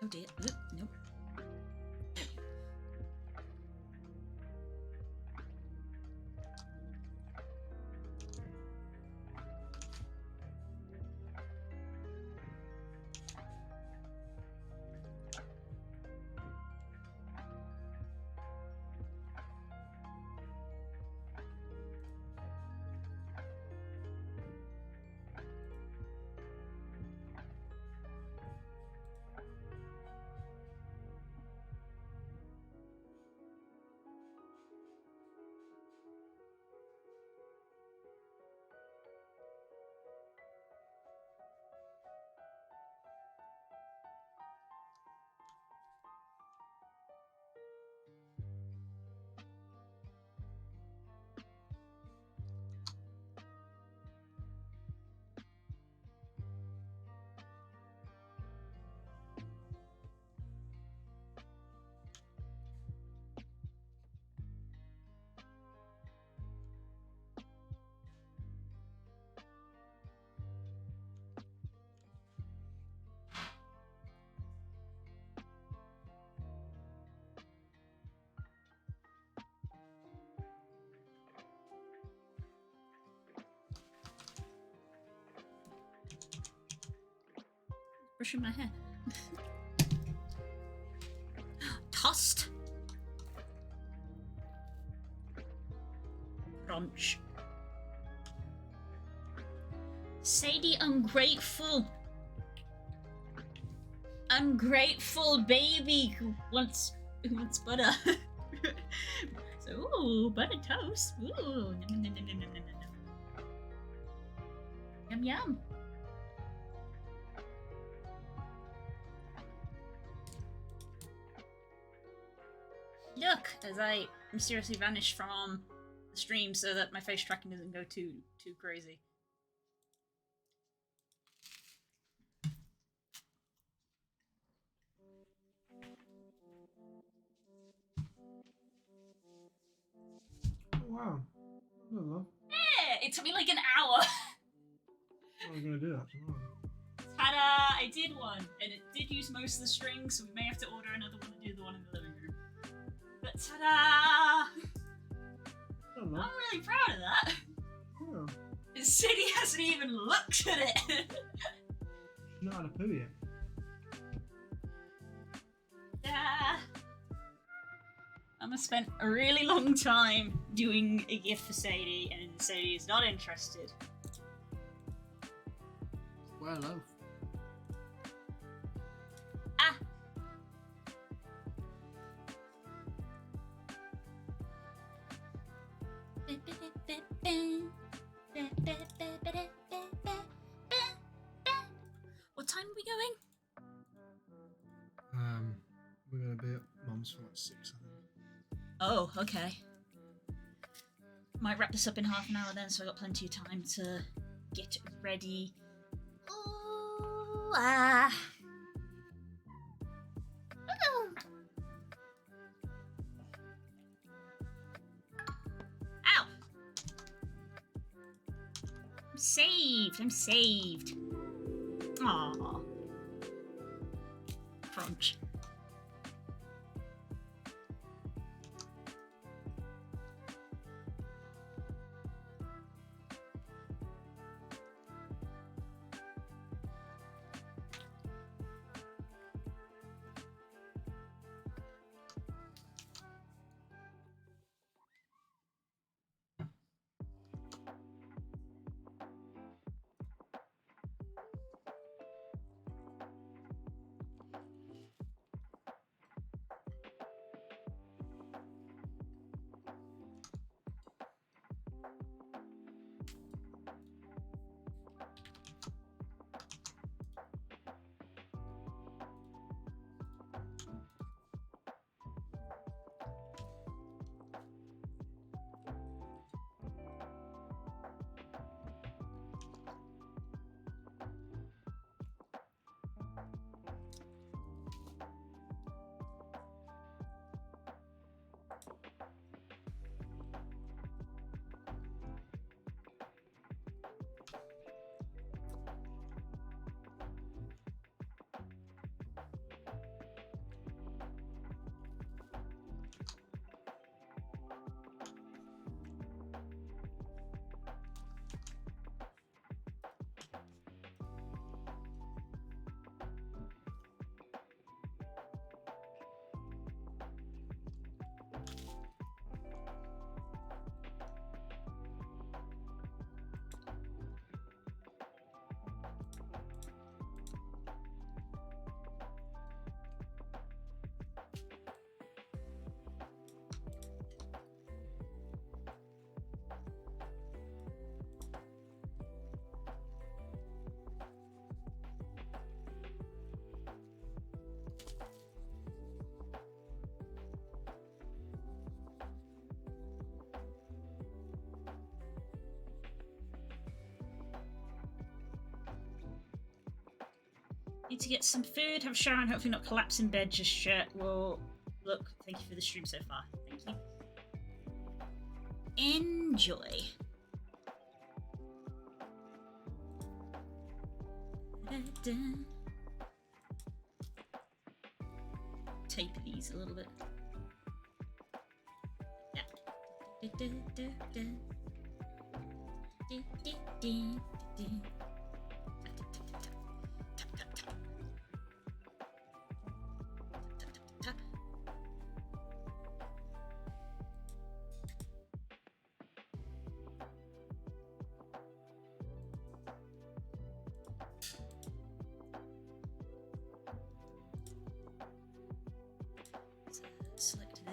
Oh dear. Nope. Brushing my hair. Tossed. Crunch. Sadie, ungrateful. Ungrateful baby who wants butter. So, ooh, butter toast. Ooh, nom, nom, nom, nom, nom, nom, nom. Yum yum. Look, as I mysteriously vanish from the stream so that my face tracking doesn't go too crazy. Oh, wow. Hello. Yeah, it took me like an hour. How are we going to do that tomorrow? Ta-da! I did one, and it did use most of the strings, so we may have to order another one and do the one in the living room. But ta-da! Hello. I'm really proud of that. Yeah. Sadie hasn't even looked at it. She's not had a poo yet. Yeah. I've spent a really long time doing a gift for Sadie, and Sadie is not interested. Well, hello. Ah! What time are we going? We're going to be at Mum's for like 6, I think. Oh, okay. Might wrap this up in half an hour then, so I got plenty of time to get ready. Ooh, ah. Ooh. Ow! I'm saved. I'm saved. Aww. Crunch. Need to get some food, have a shower, and hopefully not collapse in bed just yet. Well, look, thank you for the stream so far. Thank you. Enjoy. Tape these a little bit. Yeah.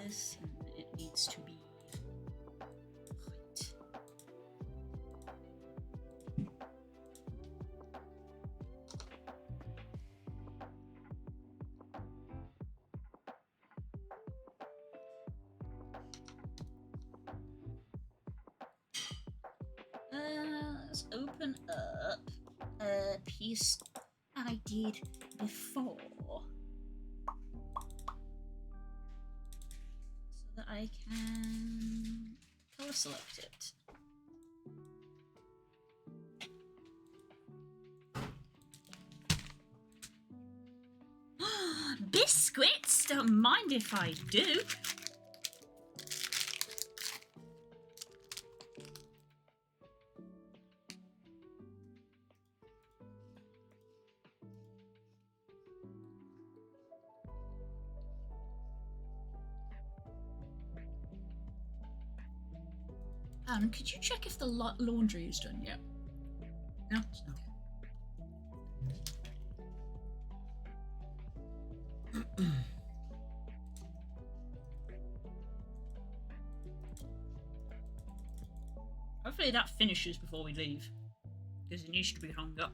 this, and it needs to be right. Let's open up a piece I did before so that I can color select it. Biscuits? Don't mind if I do. Could you check if the laundry is done yet? No? Okay. Hopefully that finishes before we leave, because it needs to be hung up.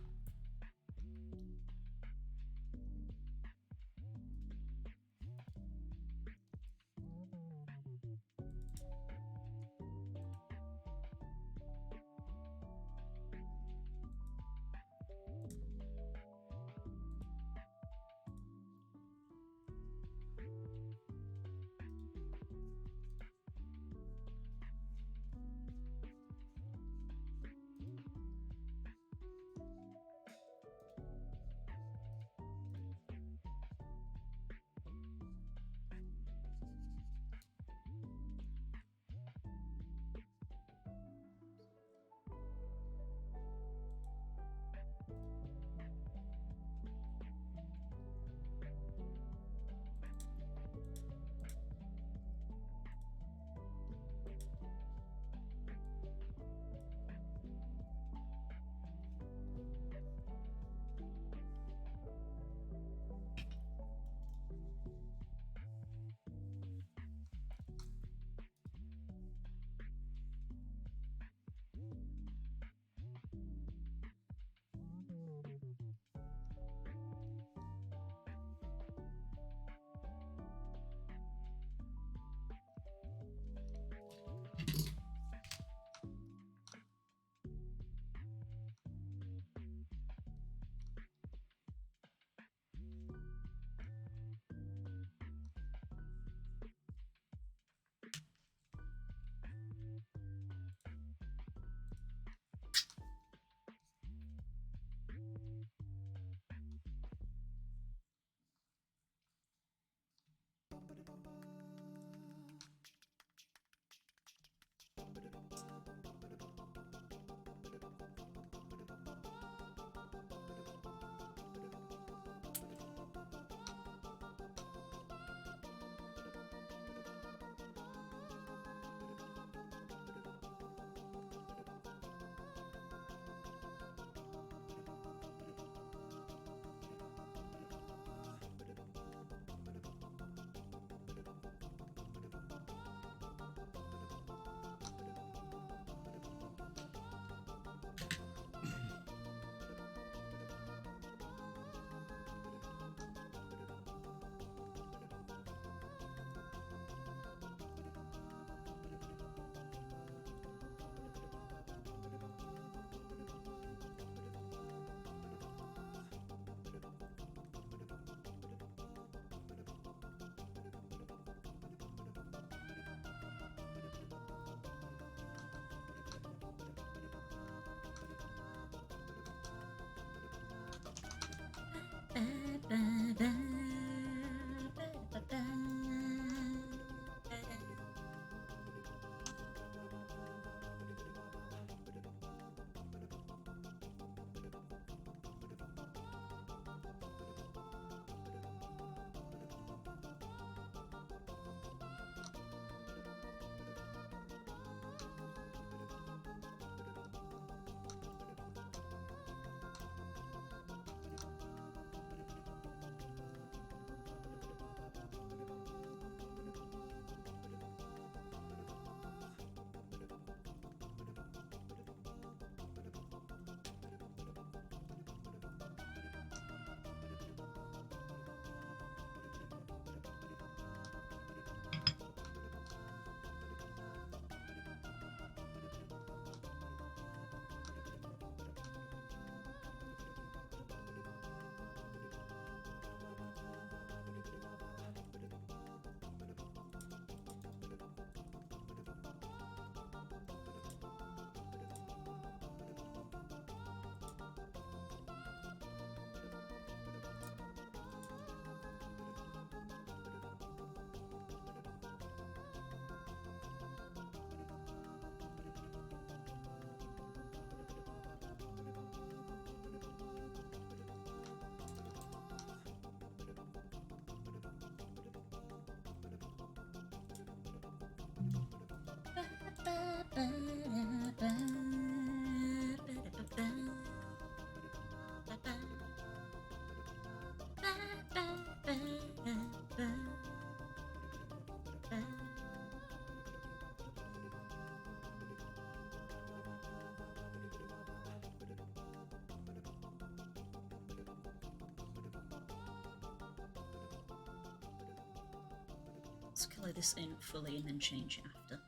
let's colour this in fully and then change it after.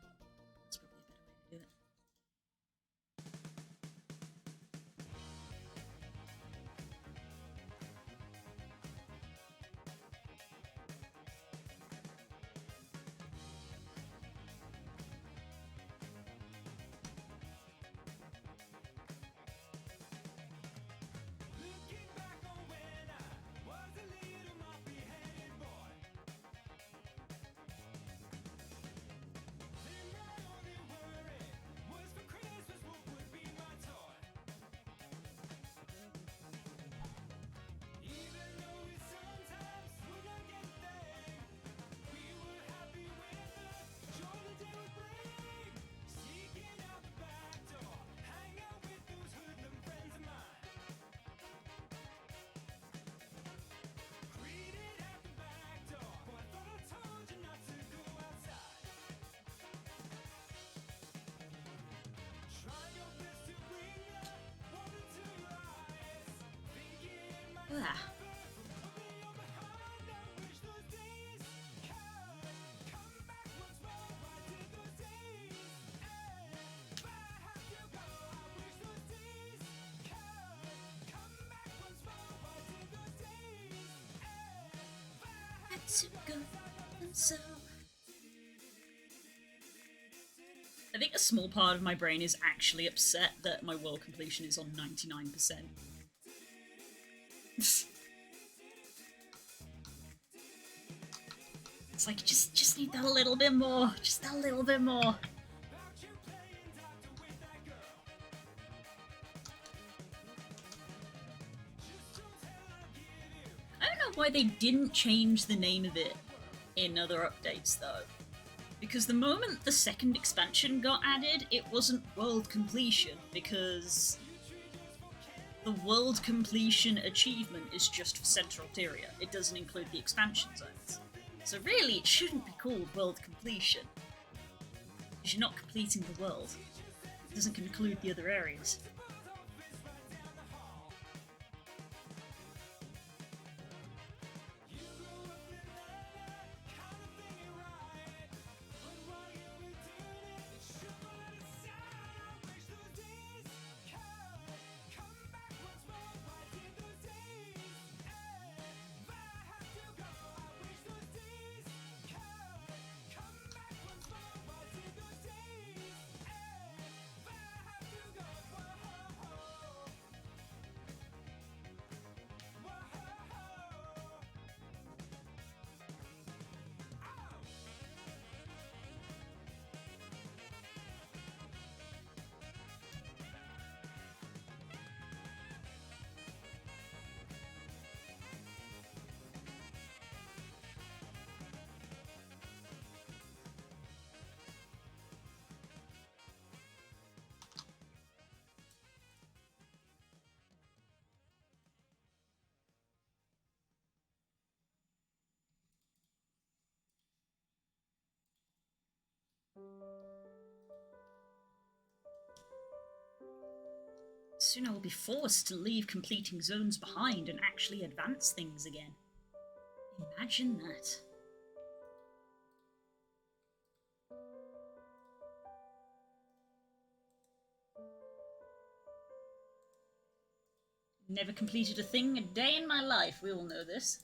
That's probably a better way to do it. Ah. I think a small part of my brain is actually upset that my world completion is on 99%. It's like, just need that a little bit more. Just that little bit more. I don't know why they didn't change the name of it in other updates, though. Because the moment the second expansion got added, it wasn't world completion, because the world completion achievement is just for Central Tyria. It doesn't include the expansion zones. So really, it shouldn't be called world completion, because you're not completing the world. It doesn't include the other areas. Soon I will be forced to leave completing zones behind and actually advance things again. Imagine that. Never completed a thing a day in my life, we all know this.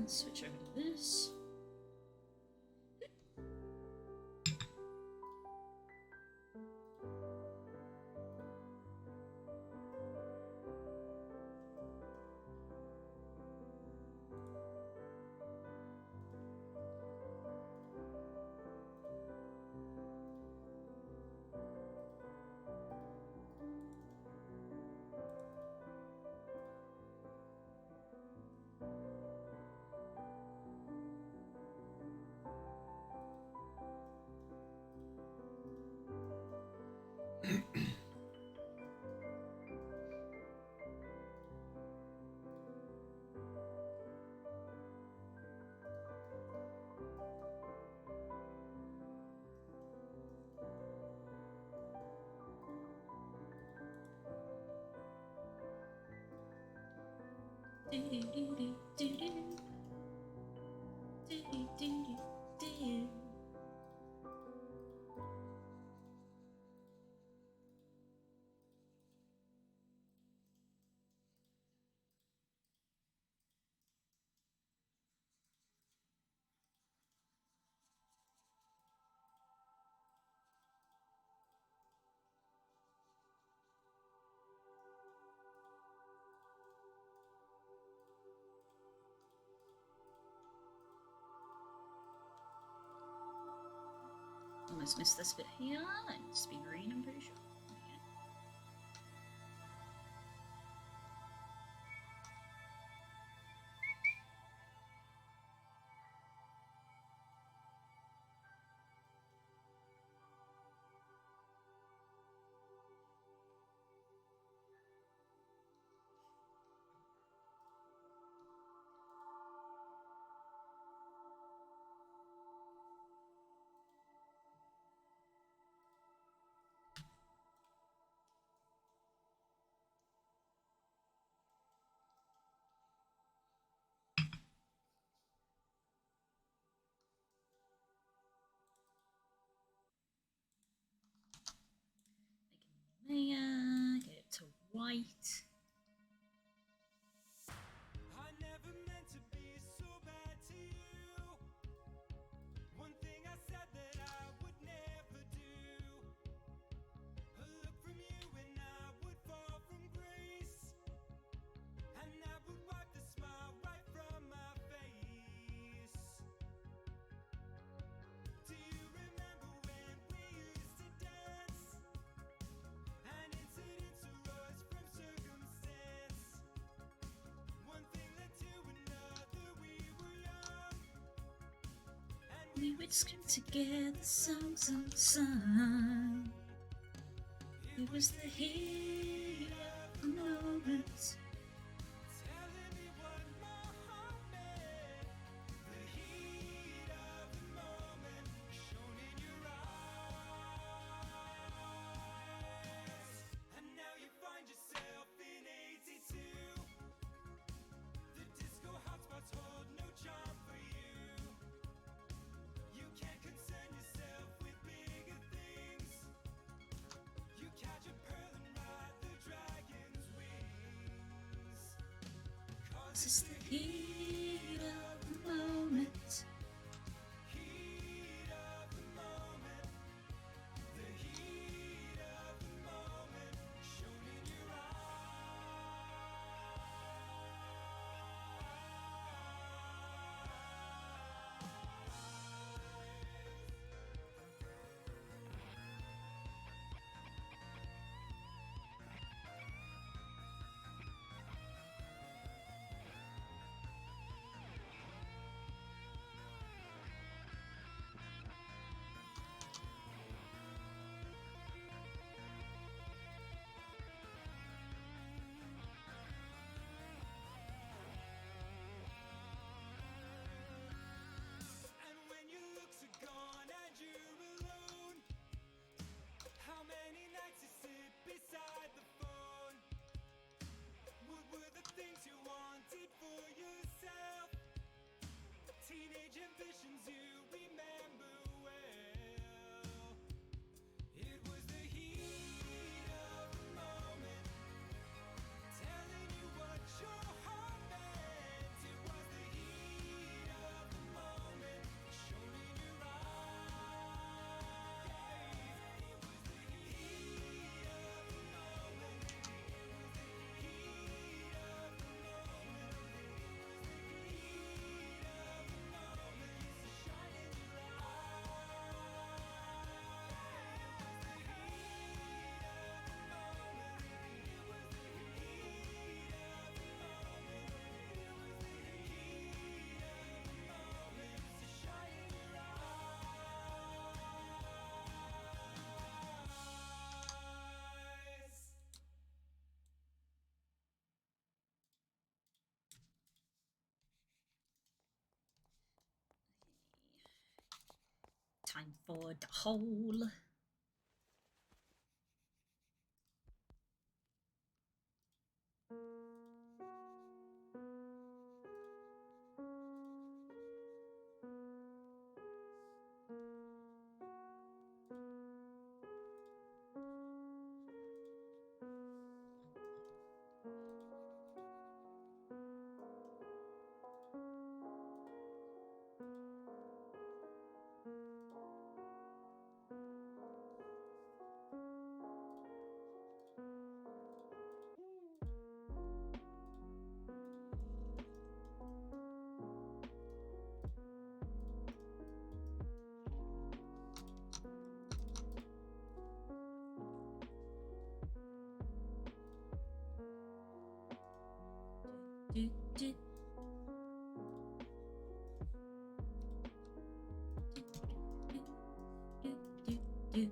Switch over to this. Almost missed this bit here. It's been green, I'm pretty sure. Layer, get it to white. I never meant to be so bad to you. One thing I said that I would never do. A look from you and I would fall from grace. And I would wipe the smile right from my face. Do you remember when we used to dance? And incidents arose from circumstance. One thing led to another, we were young. And We would scream together songs of the sun. It was the heat of the moment. telling me what my heart meant. The heat of the moment shone in your eyes. And now you find yourself in 82. The disco hotspots hold no charm for you. You can't concern yourself with bigger things. You catch a pearl and ride the dragon's wings. 'Cause It's the heat of the moment. heat of the moment. The heat of the moment shone in your Time for the hole. Do, do. Do.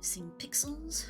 Missing pixels.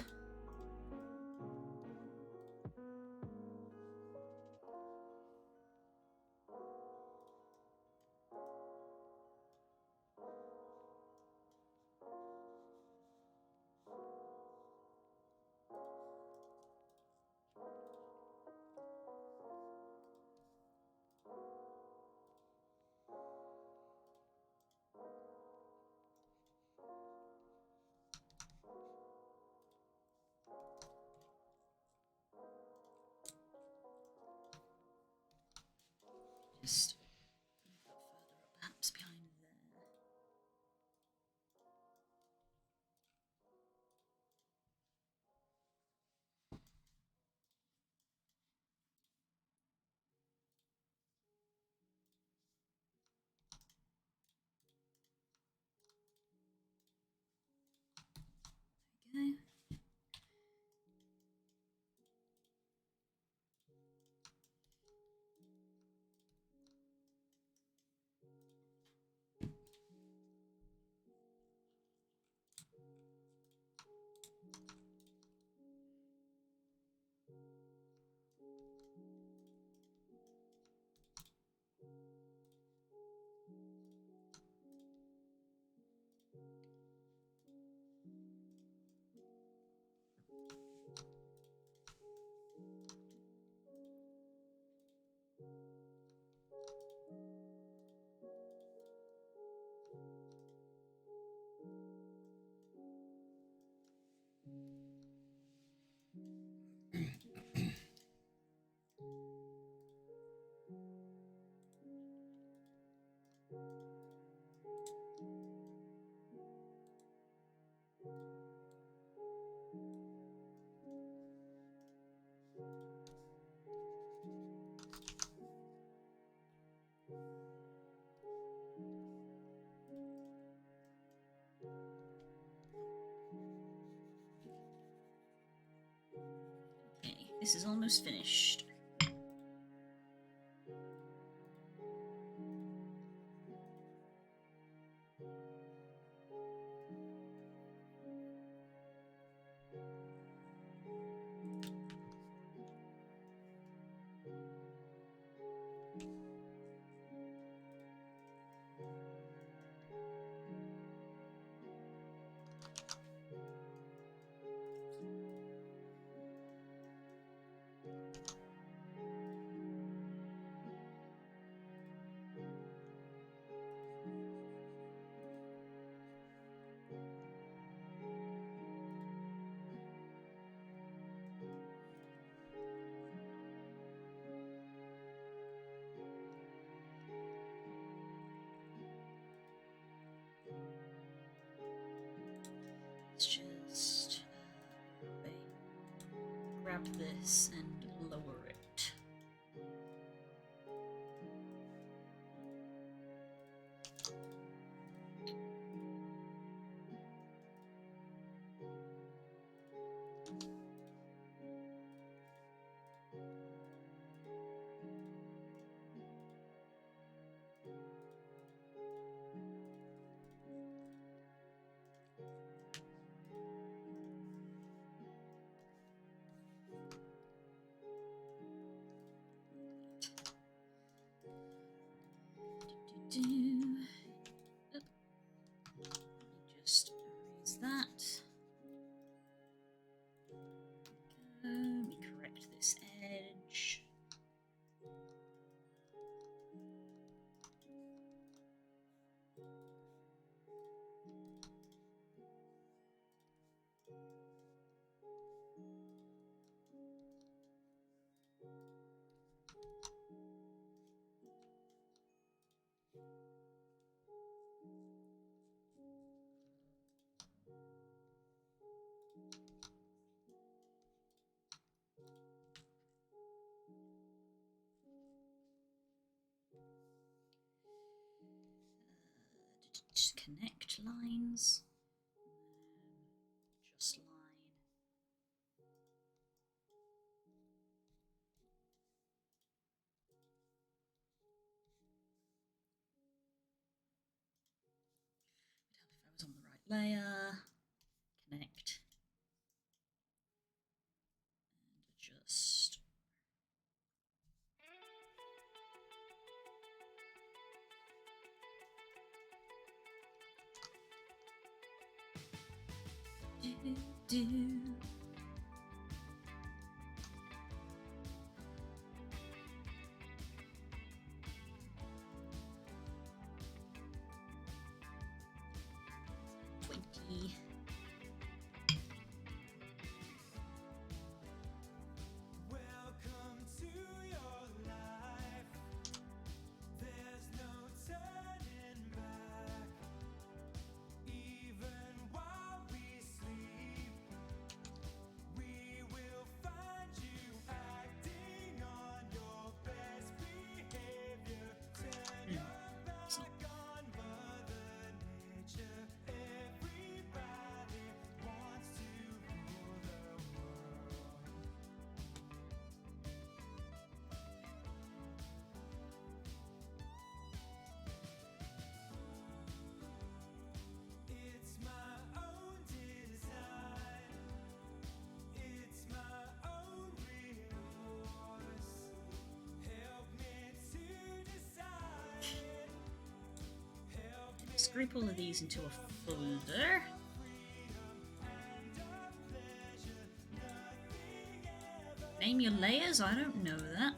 This is almost finished. Let's just grab this and lower it. Oop. Just erase that. Let me correct this edge. Just connect lines. Just line. Would help if I was on the right layer. Connect. And adjust. Do. Twinkie. Welcome to your life. There's no turning back. Even while we sleep, we will find you acting on your best behavior. Turn your back on Mother Nature. Everybody wants to rule the world. It's my own design. It's my own remorse. Help me to decide. Help me Scrape all of these into a folder. Name your layers? I don't know that.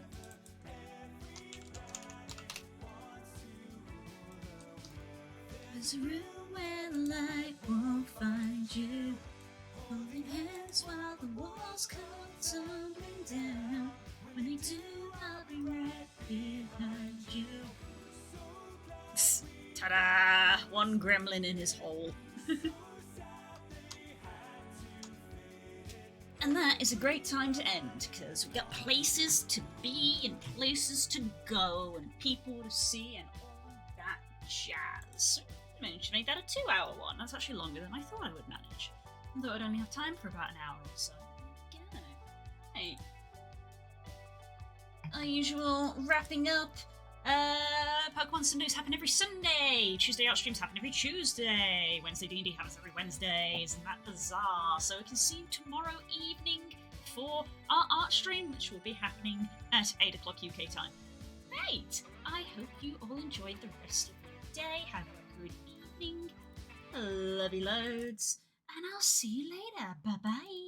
There's a room where the light won't find you. Holding hands while the walls come tumbling down. When they do, I'll be right behind you. Ta-da! One gremlin in his hole. And that is a great time to end, because we've got places to be and places to go and people to see and all that jazz. I managed to make that a 2-hour one. That's actually longer than I thought I would manage. I thought I'd only have time for about an hour or so. Yeah. Hey, usual, wrapping up. Pokemon Sundays happen every Sunday. Tuesday art streams happen every Tuesday. Wednesday D&D happens every Wednesday. Isn't that bizarre? So I can see you tomorrow evening for our art stream, which will be happening at 8 o'clock UK time. Great! I hope you all enjoyed the rest of your day. Have a good evening. Love you loads. And I'll see you later. Bye-bye.